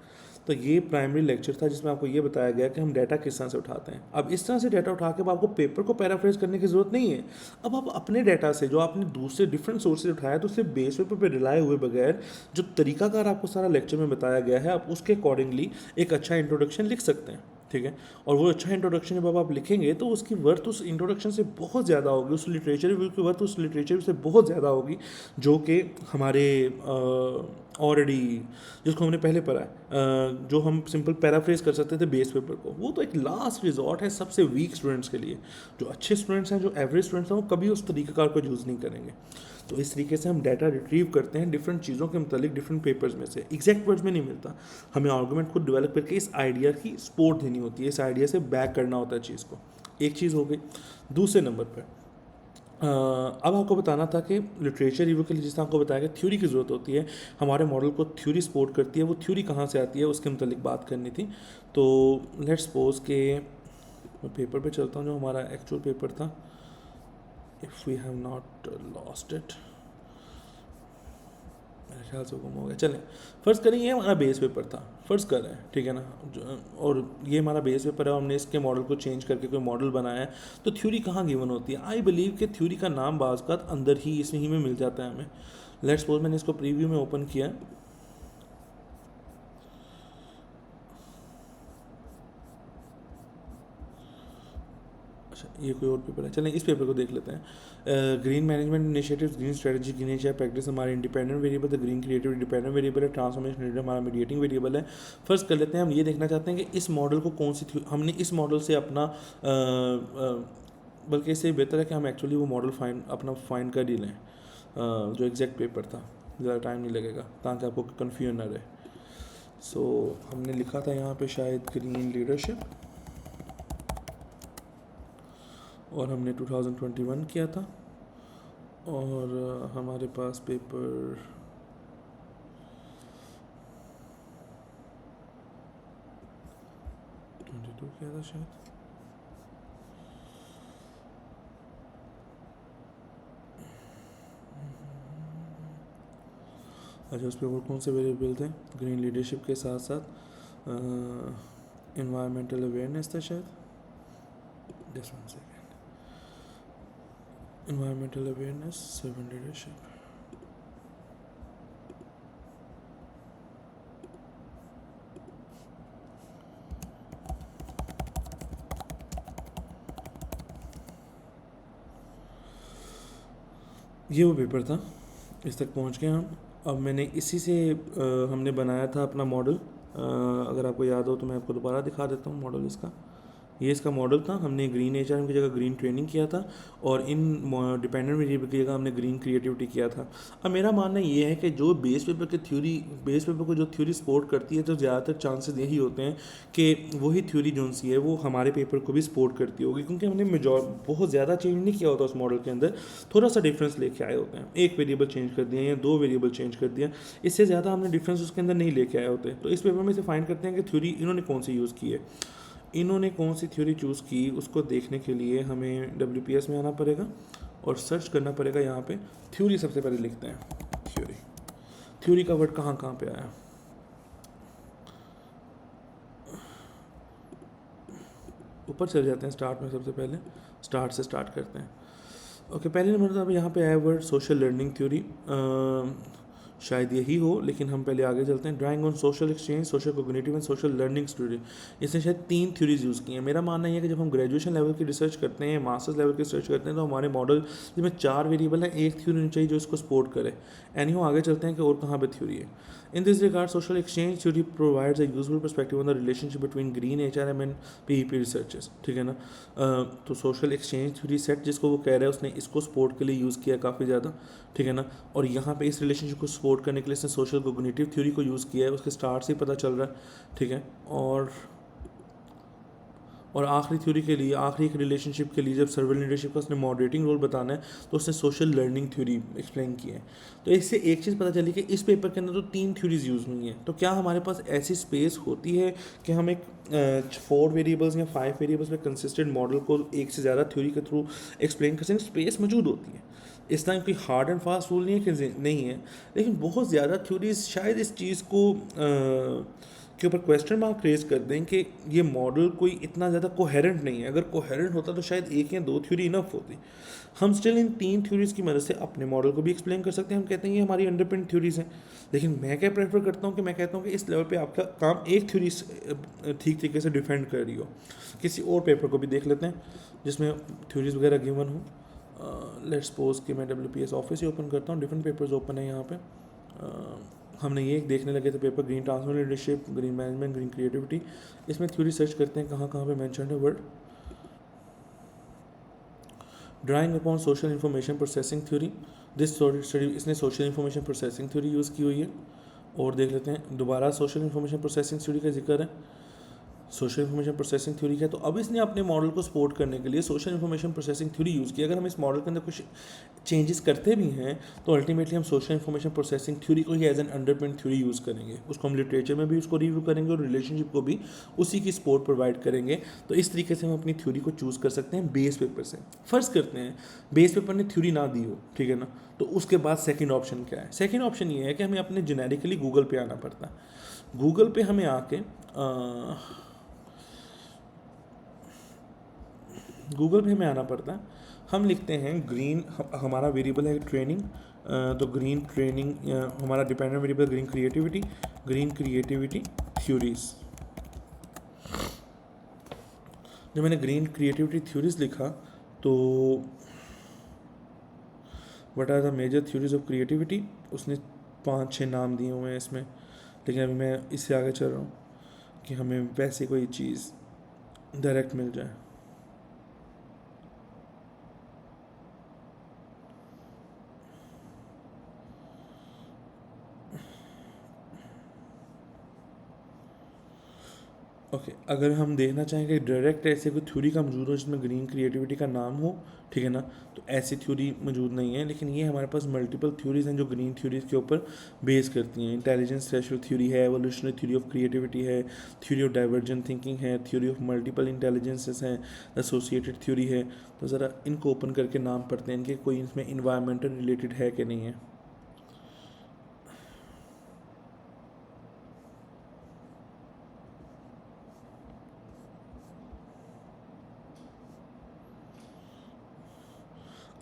तो ये प्राइमरी लेक्चर था जिसमें आपको ये बताया गया कि हम डाटा किस तरह से उठाते हैं। अब इस तरह से डाटा उठा के अब आपको पेपर को पैराफ्रेज करने की ज़रूरत नहीं है। अब आप अपने डाटा से जो आपने दूसरे डिफरेंट सोर्सेज उठाया तो उससे बेस पेपर पर रिलाय हुए बगैर जो तरीकाकार आपको सारा लेक्चर में बताया गया है, आप उसके अकॉर्डिंगली एक अच्छा इंट्रोडक्शन लिख सकते हैं, ठीक है। और वो अच्छा इंट्रोडक्शन जब आप लिखेंगे तो उसकी वर्थ उस इंट्रोडक्शन से बहुत ज़्यादा होगी, उस लिटरेचर रिव्यू की वर्थ उस लिटरेचर से बहुत ज़्यादा होगी जो कि हमारे ऑलरेडी जिसको हमने पहले पढ़ा है, जो हम सिंपल पैराफ्रेज कर सकते थे बेस पेपर को, वो तो एक लास्ट रिजॉर्ट है सबसे वीक स्टूडेंट्स के लिए। जो अच्छे स्टूडेंट्स हैं, जो एवरेज स्टूडेंट्स हैं, वो कभी उस तरीक़ेकार को यूज़ नहीं करेंगे। तो इस तरीके से हम डाटा रिट्रीव करते हैं डिफरेंट चीज़ों के मतलब डिफरेंट पेपर्स में से, एग्जैक्ट वर्ड्स में नहीं मिलता। हमें आर्गूमेंट खुद डेवलप करके इस आइडिया की सपोर्ट देनी होती है, इस आइडिया से बैक करना होता है चीज़ को। एक चीज़ हो गई। दूसरे नंबर पर अब आपको बताना था कि लिटरेचर रिव्यू के लिए जिस तरह आपको बताया कि थ्योरी की ज़रूरत होती है, हमारे मॉडल को थ्योरी सपोर्ट करती है, वो थ्योरी कहाँ से आती है उसके मतलब बात करनी थी। तो लेट्स सपोज के मैं पेपर पे चलता हूँ जो हमारा एक्चुअल पेपर था, if we have not lost it, मेरे ख्याल से गुम हो गया। चलें फ़र्ज़ करें ये हमारा बेस पेपर था, फ़र्ज़ कर रहे हैं, ठीक है ना, और ये हमारा बेस पेपर है और हमने इसके मॉडल को चेंज करके कोई मॉडल बनाया है, तो थ्योरी कहाँ गिवन होती है? आई बिलीव कि थ्योरी का नाम बाज़ का अंदर ही इसमें ही में मिल जाता है हमें। लेट्स सपोज मैंने इसको प्रीव्यू में ओपन किया, अच्छा ये कोई और पेपर है, चलें इस पेपर को देख लेते हैं। Green management initiatives, green strategy, green HR practice हमारे इंडिपेंडेंट वेरिएबल है, ग्रीन क्रिएटिव इंडिपेंडेंट वेरिएबल है, ट्रांसफॉर्मेशन लीडर हमारा मीडिएटिंग वेरिएबल है। फर्स्ट कर लेते हैं, हम ये देखना चाहते हैं कि इस मॉडल को कौन सी हमने इस मॉडल से अपना बल्कि इससे बेहतर है कि हम एक्चुअली वो मॉडल अपना फाइंड कर ही लें, जो एग्जैक्ट पेपर था, ज़्यादा टाइम नहीं लगेगा ताकि आपको कन्फ्यूजन ना रहे। सो हमने लिखा था यहाँ पे शायद ग्रीन लीडरशिप, और हमने 2021 किया था, और हमारे पास पेपर 22 किया था शायद। अच्छा उस पर और कौन से वेरिएबल थे? ग्रीन लीडरशिप के साथ साथ इन्वायरमेंटल अवेयरनेस था शायद, just one second, environmental awareness, servant leadership, ये वो पेपर था। इस तक पहुंच गए हम। अब मैंने इसी से हमने बनाया था अपना मॉडल, अगर आपको याद हो तो मैं आपको दोबारा दिखा देता हूँ मॉडल इसका। ये इसका मॉडल था, हमने ग्रीन एचआरएम की जगह ग्रीन ट्रेनिंग किया था, और इन डिपेंडेंट वेरिएबल की जगह हमने ग्रीन क्रिएटिविटी किया था। अब मेरा मानना ये है कि जो बेस पेपर की थ्योरी, बेस पेपर को जो थ्योरी सपोर्ट करती है, तो ज़्यादातर चांसेस यही होते हैं कि वही थ्योरी जो सी है वो हमारे पेपर को भी सपोर्ट करती होगी, क्योंकि हमने बहुत ज़्यादा चेंज नहीं किया होता उस मॉडल के अंदर, थोड़ा सा डिफरेंस लेके आए होते हैं, एक वेरिएबल चेंज कर दिया या दो वेरिएबल चेंज कर दिया, इससे ज़्यादा हमने डिफरेंस उसके अंदर नहीं लेके आए होते। तो इस पेपर में से फाइंड करते हैं कि थ्योरी इन्होंने कौन सी यूज़ की है। इन्होंने कौन सी थ्योरी चूज़ की उसको देखने के लिए हमें WPS में आना पड़ेगा और सर्च करना पड़ेगा। यहाँ पे थ्योरी सबसे पहले लिखते हैं, थ्योरी, थ्योरी का वर्ड कहाँ कहाँ पे आया, ऊपर चले जाते हैं स्टार्ट में, सबसे पहले स्टार्ट से स्टार्ट करते हैं। ओके, पहले नंबर तो अब यहाँ पे आया वर्ड सोशल लर्निंग थ्योरी, शायद यही हो, लेकिन हम पहले आगे चलते हैं। Drawing on social exchange, social cognitive and social learning theory, इसने शायद 3 थ्योरीज यूज़ की हैं। मेरा मानना ये है कि जब हम ग्रेजुएशन लेवल की रिसर्च करते हैं, मास्टर्स लेवल की रिसर्च करते हैं, तो हमारे मॉडल जिसमें 4 वेरिएबल है, एक थ्योरी होनी चाहिए जो इसको सपोर्ट करे। एनी आगे चलते हैं कि और कहाँ पर थ्योरी है। In this regard, social exchange theory provides a useful perspective on the relationship between green HRM and PEP researchers, ठीक है ना। तो सोशल एक्सचेंज थ्योरी सेट जिसको वो कह रहा है, उसने इसको सपोर्ट के लिए यूज़ किया काफ़ी ज़्यादा, ठीक है ना। और यहाँ पे इस रिलेशनशिप को सपोर्ट करने के लिए इसने सोशल कोग्निटिव थ्योरी को यूज़ किया है, उसके स्टार्ट से ही पता चल रहा है, ठीक है। और आखिरी थ्योरी के लिए, आखिरी एक रिलेशनशिप के लिए, जब सर्वेंट लीडरशिप का उसने मॉडरेटिंग रोल बताना है, तो उसने सोशल लर्निंग थ्योरी एक्सप्लेन की है। तो इससे एक चीज़ पता चली कि इस पेपर के अंदर तो 3 थ्योरीज यूज़ हुई हैं। तो क्या हमारे पास ऐसी स्पेस होती है कि हम एक 4 वेरिएबल्स या 5 वेरिएबल्स में कंसिस्टेंट मॉडल को एक से ज़्यादा थ्योरी के थ्रू एक्सप्लेन कर सकें? स्पेस मौजूद होती है, इस तरह कोई हार्ड एंड फास्ट रूल नहीं है कि नहीं है, लेकिन बहुत ज़्यादा थ्योरीज शायद इस चीज़ को के ऊपर क्वेश्चन मार्क रेज कर दें कि ये मॉडल कोई इतना ज़्यादा कोहेरेंट नहीं है। अगर कोहेरेंट होता तो शायद एक या दो थ्योरी इनफ होती। हम स्टिल इन 3 थ्योरीज़ की मदद से अपने मॉडल को भी एक्सप्लेन कर सकते हैं। हम कहते हैं ये हमारी अंडरपिन थ्योरीज़ हैं, लेकिन मैं क्या प्रेफर करता हूँ कि मैं कहता हूँ कि इस लेवल पे आपका काम एक थ्योरी ठीक तरीके से डिफेंड कर रही हो। किसी और पेपर को भी देख लेते हैं जिसमें थ्योरीज़ वगैरह गिवन हो। लेट्स सपोज कि मैं WPS ऑफिस ही ओपन करता हूँ, डिफरेंट पेपर्स ओपन है यहाँ पे। हमने ये देखने लगे थे paper green transformation leadership, green management, green creativity. इसमें थ्योरी सर्च करते हैं कहाँ कहाँ पे मेंशन है word. Drawing upon social information processing theory, this study, इसने social information processing theory use की हुई है। और देख लेते हैं, दोबारा सोशल इन्फॉर्मेशन प्रोसेसिंग थ्योरी का जिक्र है। सोशल इन्फॉर्मेशन प्रोसेसिंग थ्योरी क्या है, तो अब इसने अपने मॉडल को सपोर्ट करने के लिए social information processing theory use की। अगर हम इस मॉडल के अंदर कुछ चेंजेस करते भी हैं तो अल्टीमेटली हम सोशल इन्फॉर्मेशन प्रोसेसिंग थ्योरी को ही as an underpin theory use करेंगे, उसको हम लिटरेचर में भी उसको रिव्यू करेंगे और रिलेशनशिप को भी उसी की सपोर्ट प्रोवाइड करेंगे। तो इस तरीके से हम अपनी थ्योरी को चूज़ कर सकते हैं बेस पेपर से। फ़र्ज़ करते हैं बेस पेपर ने थ्योरी ना दी हो, ठीक है ना, तो उसके बाद सेकंड ऑप्शन क्या है? सेकंड ऑप्शन ये है कि हमें अपने जेनेरिकली गूगल पे आना पड़ता है। गूगल पे हमें आके गूगल पे हमें आना पड़ता है। हम लिखते हैं ग्रीन, हमारा वेरिएबल है ट्रेनिंग, तो ग्रीन ट्रेनिंग, हमारा dependent variable green creativity theories. जब मैंने ग्रीन क्रिएटिविटी थ्योरीज लिखा तो what are the major theories of creativity, उसने 5-6 नाम दिए हुए हैं इसमें, लेकिन अभी मैं इससे आगे चल रहा हूँ कि हमें वैसे कोई चीज़ डायरेक्ट मिल जाए। ओके अगर हम देखना चाहें कि डायरेक्ट ऐसे कोई थ्योरी का मौजूद हो जिसमें ग्रीन क्रिएटिविटी का नाम हो, ठीक है ना, तो ऐसी थ्योरी मौजूद नहीं है। लेकिन ये हमारे पास मल्टीपल थ्योरीज हैं जो ग्रीन थ्योरीज के ऊपर बेस करती हैं। इंटेलिजेंस थ्रेशोल्ड थ्योरी है, एवोल्यूशनरी थ्योरी ऑफ क्रिएटिविटी है, थ्योरी ऑफ डाइवर्जेंट थिंकिंग है, थ्योरी ऑफ मल्टीपल इंटेलिजेंसेस हैं, एसोसिएटेड थ्योरी है। तो ज़रा इनको ओपन करके नाम पढ़ते हैं इनके, कोई इसमें इन्वायरमेंटल रिलेटेड है कि नहीं है।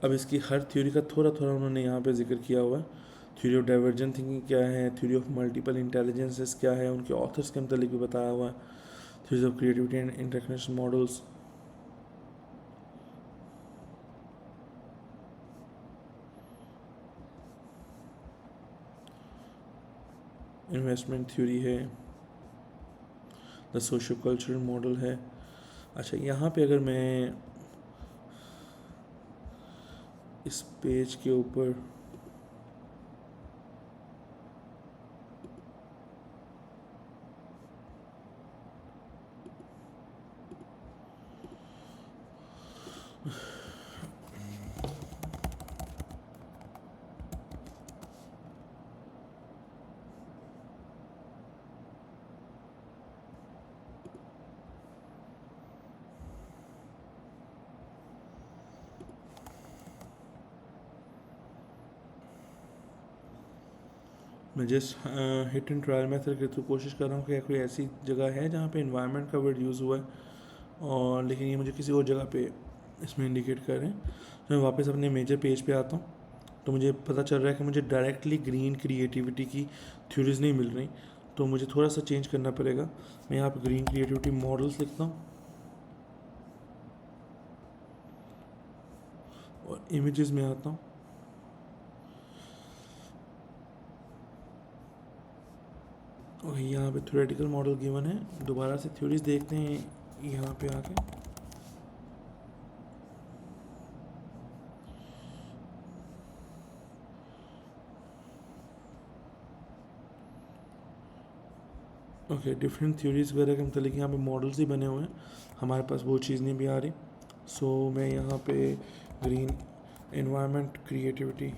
अब इसकी हर थ्योरी का थोड़ा थोड़ा उन्होंने यहाँ पे जिक्र किया हुआ है। थ्योरी ऑफ डाइवर्जेंट थिंकिंग क्या है, थ्योरी ऑफ मल्टीपल इंटेलिजेंसेस क्या है, उनके ऑथर्स के मतलब भी बताया हुआ है। Theory of creativity and interconnection models, investment theory है, द सोशो कल्चरल मॉडल है। अच्छा यहाँ पे अगर मैं इस पेज के ऊपर मैं just hit and trial method के थ्रू कोशिश कर रहा हूँ कि कोई ऐसी जगह है जहाँ पे इन्वायरमेंट का वर्ड यूज़ हुआ है, और लेकिन ये मुझे किसी और जगह पे इसमें इंडिकेट कर रहे हैं। तो मैं वापस अपने मेजर पेज पे आता हूँ तो मुझे पता चल रहा है कि मुझे डायरेक्टली ग्रीन क्रिएटिविटी की थ्योरीज नहीं मिल रही, तो मुझे थोड़ा सा चेंज करना पड़ेगा। मैं यहाँ पे ग्रीन क्रिएटिविटी मॉडल्स लिखता हूँ और इमेजेस में आता हूँ। और यहाँ पे थ्योरेटिकल मॉडल गिवन है, दोबारा से थ्योरीज देखते हैं यहाँ पे आके। ओके डिफरेंट थ्योरीज वगैरह के मतलब यहाँ पे मॉडल्स ही बने हुए हैं, हमारे पास वो चीज़ नहीं भी आ रही। सो मैं यहाँ पे ग्रीन इन्वायरमेंट क्रिएटिविटी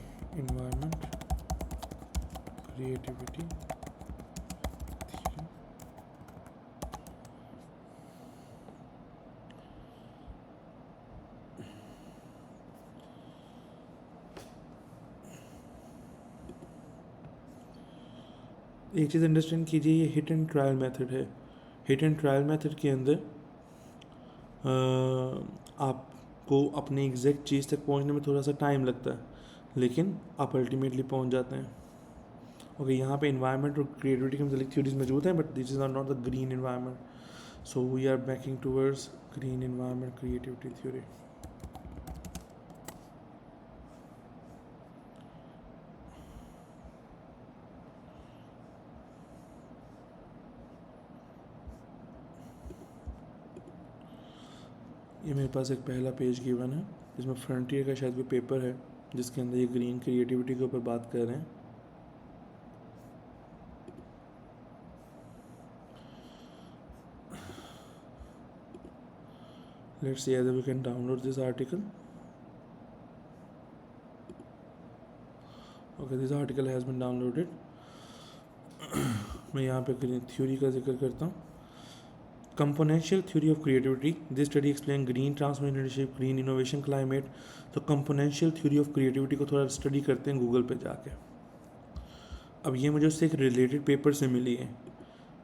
एक चीज़ अंडरस्टैंड कीजिए, ये हिट एंड ट्रायल मेथड है। हिट एंड ट्रायल मेथड के अंदर आपको अपने एग्जैक्ट चीज़ तक पहुंचने में थोड़ा सा टाइम लगता है, लेकिन आप अल्टीमेटली पहुंच जाते हैं। ओके यहाँ पे इन्वायरमेंट और क्रिएटिविटी के मतलब थ्योरीज मौजूद हैं, but this is not the green environment. So we are backing towards green environment creativity theory. ये मेरे पास एक पहला पेज गिवन है जिसमें फ्रंटियर का शायद कोई पेपर है जिसके अंदर ये ग्रीन क्रिएटिविटी के ऊपर बात कर रहे हैं। Let's see whether we can download this article. Okay, this article has been downloaded. मैं यहाँ पे थ्योरी का जिक्र करता हूँ. Componential theory of creativity. This study explains green transformative, green innovation climate. तो componential theory of creativity को थोड़ा स्टडी करते हैं गूगल पे जाके. अब ये मुझे उससे एक रिलेटेड पेपर से मिली है.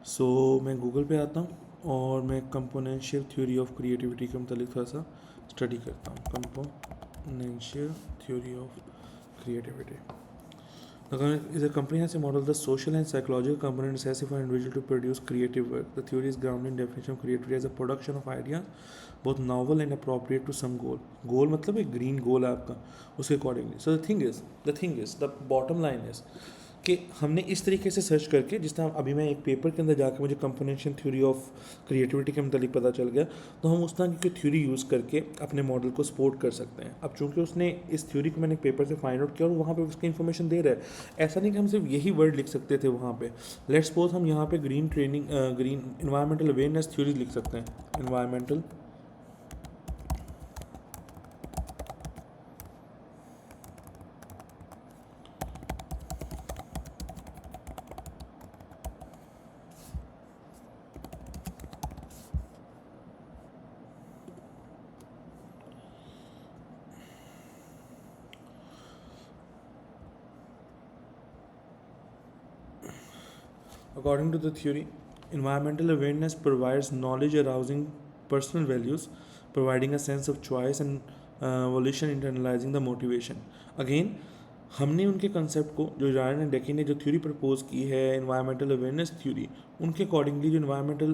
सो मैं गूगल पे आता हूँ और मैं कंपोनेंशियल थ्योरी ऑफ क्रिएटिविटी के मतलब थोड़ा सा स्टडी करता हूँ. Componential theory of creativity is a comprehensive model of the social and psychological components necessary for an individual to produce creative work. The theory is grounded in definition of creativity as a production of ideas, both novel and appropriate to some goal. Goal मतलब एक green goal है आपका, उसके accordingly. So the thing is, the bottom line is कि हमने इस तरीके से सर्च करके, जिस तरह अभी मैं एक पेपर के अंदर जाकर मुझे कंपोनेंशियल थ्योरी ऑफ क्रिएटिविटी के मतलब पता चल गया, तो हम उस तरह की थ्योरी यूज़ करके अपने मॉडल को सपोर्ट कर सकते हैं. अब चूंकि उसने इस थ्योरी को मैंने पेपर से फाइंड आउट किया और वहाँ पे उसकी इन्फॉर्मेशन दे रहा है, ऐसा नहीं कि हम सिर्फ यही वर्ड लिख सकते थे वहाँ पे. लेट्स सपोज हम यहाँ पे ग्रीन इन्वायरमेंटल अवेयरनेस थ्योरी लिख सकते हैं. Environmental According to the theory, environmental awareness provides knowledge arousing personal values, providing a sense of choice and volition, internalizing the motivation. Again, हमने उनके कंसेप्ट को, जो रायन एंड डेकी ने जो थ्योरी प्रपोज की है एनवायरमेंटल अवेयरनेस थ्योरी, उनके accordingly जो एनवायरमेंटल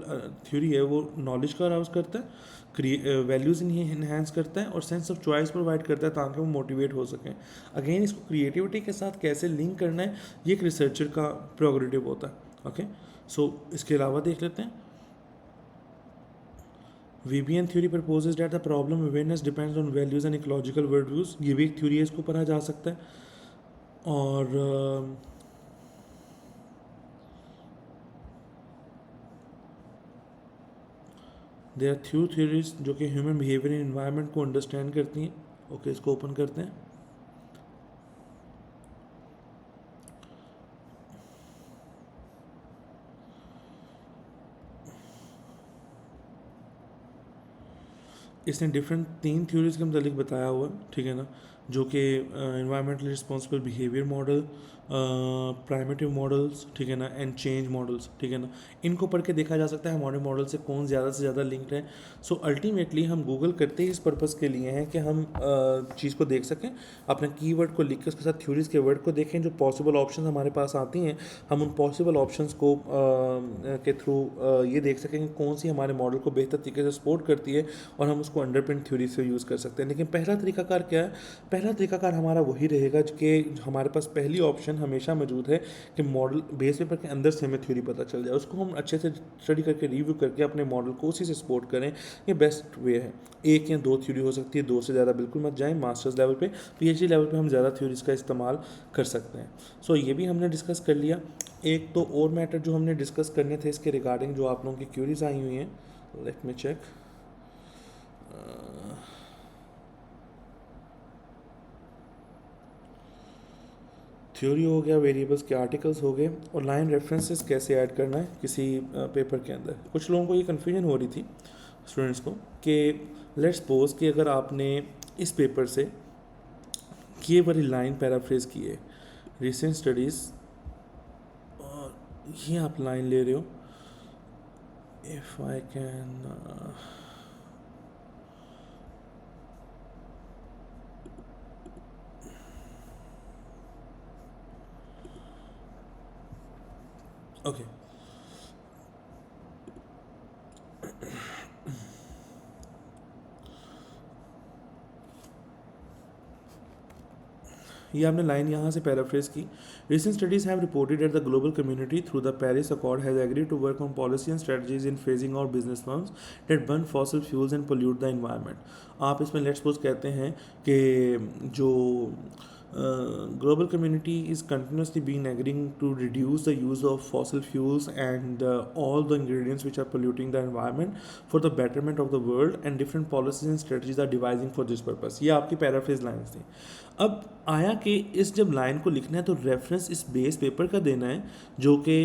थ्योरी है वो नॉलेज को अराउज करता है, वैल्यूज़ इन्हेंस करता है और सेंस ऑफ चॉइस प्रोवाइड करता है ताकि वो मोटिवेट हो सकें. अगेन इसको क्रिएटिविटी के साथ कैसे लिंक करना है ये एक रिसर्चर का प्रोग्रेटिव होता है. ओके, सो इसके अलावा देख लेते हैं. VBN theory proposes that the problem awareness depends on values and ecological worldviews. ये भी एक थ्योरी है, इसको पढ़ा जा सकता है. और देयर आर थ्यू थ्योरीज जो कि ह्यूमन बिहेवियर इन एनवायरनमेंट को अंडरस्टैंड करती हैं. ओके, इसको ओपन करते हैं. इसने डिफरेंट 3 थ्योरीज के मतलब बताया हुआ, ठीक है ना, जो कि environmentally responsible behaviour model, primitive models, ठीक है ना, एंड चेंज मॉडल्स, ठीक है ना. इनको पढ़ के देखा जा सकता है हमारे मॉडल से कौन ज़्यादा से ज़्यादा लिंक्ड है. सो अल्टीमेटली हम गूगल करते ही इस पर्पज़ के लिए हैं कि हम चीज़ को देख सकें, अपने कीवर्ड को लिख के उसके साथ थ्योरीज के वर्ड को देखें, जो पॉसिबल ऑप्शन हमारे पास आती हैं हम उन पॉसिबल ऑप्शंस को के थ्रू ये देख सकें कि कौन सी हमारे मॉडल को बेहतर तरीके से सपोर्ट करती है और हम उसको अंडरपिन थ्योरी से यूज़ कर सकते हैं. लेकिन पहला तरीकाकार क्या है? पहला तरीकाकार हमारा वही रहेगा कि हमारे पास पहली ऑप्शन हमेशा मौजूद है कि मॉडल बेस पेपर के अंदर से हमें थ्योरी पता चल जाए, उसको हम अच्छे से स्टडी करके रिव्यू करके अपने मॉडल को उसी से सपोर्ट करें. ये बेस्ट वे है. 1 या 2 थ्योरी हो सकती है, 2 से ज़्यादा बिल्कुल मत जाएं. मास्टर्स लेवल पे, PhD लेवल पे हम ज़्यादा थ्योरीज का इस्तेमाल कर सकते हैं. सो ये भी हमने डिस्कस कर लिया. एक तो और मैटर जो हमने डिस्कस करने थे इसके रिगार्डिंग जो आप लोगों की क्यूरीज आई हुई हैं, लेट मी चेक. थ्योरी हो गया, वेरिएबल्स के आर्टिकल्स हो गए, और लाइन रेफरेंसेस कैसे ऐड करना है किसी पेपर के अंदर. कुछ लोगों को ये कन्फ्यूजन हो रही थी स्टूडेंट्स को कि लेट्स सपोज कि अगर आपने इस पेपर से ये वाली लाइन पैराफ्रेज की है, रिसेंट स्टडीज़, और ये आप लाइन ले रहे हो, इफ़ आई कैन ओके. ये आपने लाइन यहाँ से पैराफ्रेज की. Recent studies have reported that the global community through the Paris accord has agreed to work on policy and strategies in phasing out business firms that burn fossil fuels and pollute the environment. आप इसमें let's suppose कहते हैं कि जो global community is continuously being agreeing to reduce the use of fossil fuels and all the ingredients which are polluting the environment for the betterment of the world, and different policies and strategies are devising for this purpose. ये आपकी paraphrase lines थी. अब आया कि इस जब line को लिखना है तो रेफरेंस इस बेस पेपर का देना है जो कि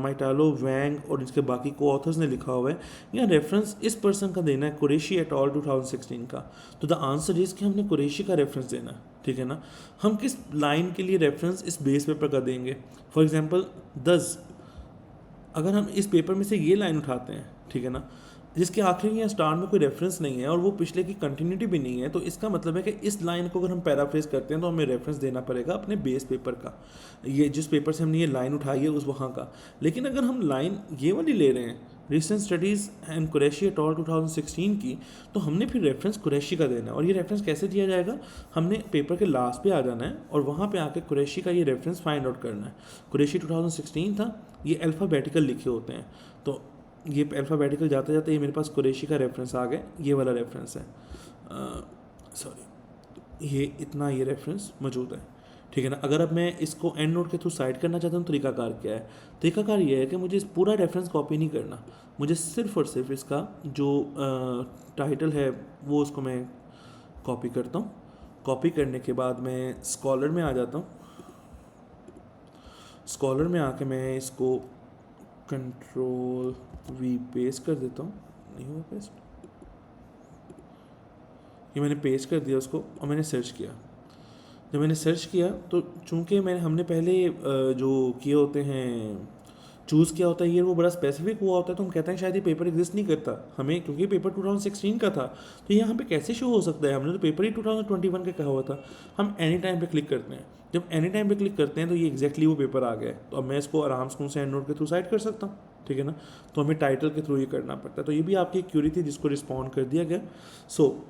माइटालो, वैंग और इसके बाकी को ऑथर्स ने लिखा हुआ है, या रेफरेंस इस पर्सन का देना है, कुरैशी एट ऑल 2016 का. तो द आंसर इज कि हमने कुरैशी का रेफरेंस देना है. ठीक है ना. हम किस लाइन के लिए रेफरेंस इस बेस पेपर का देंगे? फॉर एग्जांपल 10, अगर हम इस पेपर में से ये लाइन उठाते हैं, ठीक है ना, जिसके आखिरी या स्टार्ट में कोई रेफरेंस नहीं है और वो पिछले की कंटिन्यूटी भी नहीं है, तो इसका मतलब है कि इस लाइन को अगर हम पैराफ्रेज करते हैं तो हमें रेफरेंस देना पड़ेगा अपने बेस पेपर का, ये जिस पेपर से हमने ये लाइन उठाई है उस वहाँ का. लेकिन अगर हम लाइन ये वाली ले रहे हैं, recent studies and Qureshi at all 2016 की, तो हमने फिर रेफरेंस कुरैशी का देना है. और ये रेफरेंस कैसे दिया जाएगा? हमने पेपर के लास्ट पे आ जाना है और वहाँ पे आके कुरैशी का ये रेफरेंस फाइंड आउट करना है. कुरैशी 2016 था, ये अल्फ़ाबेटिकल लिखे होते हैं, तो ये अल्फ़ाबेटिकल जाते जाते ये मेरे पास कुरैशी का रेफरेंस आ गया. ये वाला रेफरेंस है, सॉरी, ये इतना ये रेफरेंस मौजूद है. ठीक है ना. अगर अब मैं इसको एंड नोट के थ्रू साइड करना चाहता हूँ, तरीकाकार क्या है? तरीकाकार ये है कि मुझे इस पूरा रेफरेंस कॉपी नहीं करना, मुझे सिर्फ और सिर्फ इसका जो टाइटल है वो उसको मैं कॉपी करता हूँ. कॉपी करने के बाद मैं स्कॉलर में आ जाता हूँ. स्कॉलर में आके मैं इसको Ctrl V पेस्ट कर देता हूँ. नहीं हुआ पेस्ट, ये मैंने पेस्ट कर दिया उसको और मैंने सर्च किया. जब मैंने सर्च किया तो चूंकि हमने पहले जो किए होते हैं, चूज़ किया होता है ये, वो बड़ा स्पेसिफिक हुआ होता है, तो हम कहते हैं शायद ये पेपर एग्जिस्ट नहीं करता हमें, क्योंकि पेपर 2016 का था, तो यहाँ पे कैसे शो हो सकता है? हमने तो पेपर ही 2021 का कहा हुआ था. हम एनी टाइम पे क्लिक करते हैं. जब एनी टाइम पे क्लिक करते हैं तो ये एग्जैक्टली वो पेपर आ गया है. तो अब मैं इसको आराम से एंड नोट के थ्रू साइड कर सकता हूँ. ठीक है ना. तो हमें टाइटल के थ्रू ये करना पड़ता है. तो ये भी आपकी एक क्यूरी थी जिसको रिस्पॉन्ड कर दिया गया. सो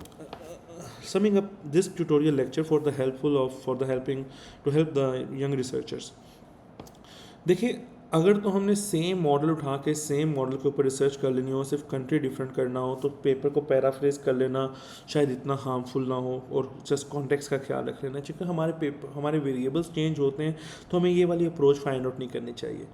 summing up this tutorial lecture for the helping to help the young researchers. देखिए, अगर तो हमने सेम मॉडल उठा के सेम मॉडल के ऊपर रिसर्च कर लेनी हो, सिर्फ कंट्री डिफरेंट करना हो, तो पेपर को पैराफ्रेज कर लेना शायद इतना हार्मफुल ना हो, और जस्ट कॉन्टेक्स्ट का ख्याल रख लेना. क्योंकि हमारे वेरिएबल्स चेंज होते हैं, तो हमें ये वाली अप्रोच फाइंड आउट नहीं करनी चाहिए.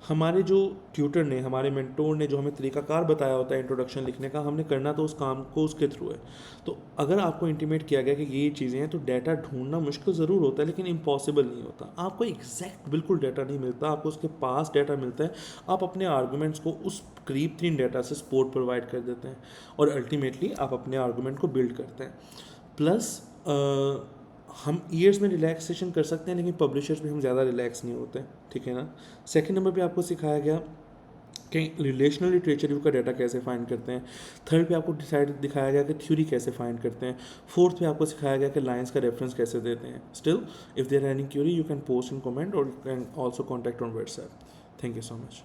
हमारे जो ट्यूटर ने, हमारे मेंटोर ने जो हमें तरीकाकार बताया होता है इंट्रोडक्शन लिखने का, हमने करना तो उस काम को उसके थ्रू है. तो अगर आपको इंटीमेट किया गया कि ये चीज़ें हैं, तो डाटा ढूंढना मुश्किल ज़रूर होता है, लेकिन इम्पॉसिबल नहीं होता. आपको एग्जैक्ट बिल्कुल डाटा नहीं मिलता, आपको उसके पास डाटा मिलता है. आप अपने आर्गूमेंट्स को उस करीब 3 डाटा से सपोर्ट प्रोवाइड कर देते हैं, और अल्टीमेटली आप अपने आर्गूमेंट को बिल्ड करते हैं. प्लस हम ईयर्स में रिलैक्सेशन कर सकते हैं, लेकिन पब्लिशर्स में हम ज़्यादा रिलैक्स नहीं होते. ठीक है ना. सेकंड नंबर पे आपको सिखाया गया कि रिलेशनल लिटरेचर रिव्यू का डाटा कैसे फाइंड करते हैं. थर्ड पे आपको दिखाया गया कि थ्योरी कैसे फाइंड करते हैं. फोर्थ पे आपको सिखाया गया कि लाइंस का रेफरेंस कैसे देते हैं. Still if there any query you can post in comment और you can also contact on WhatsApp. Thank you so much.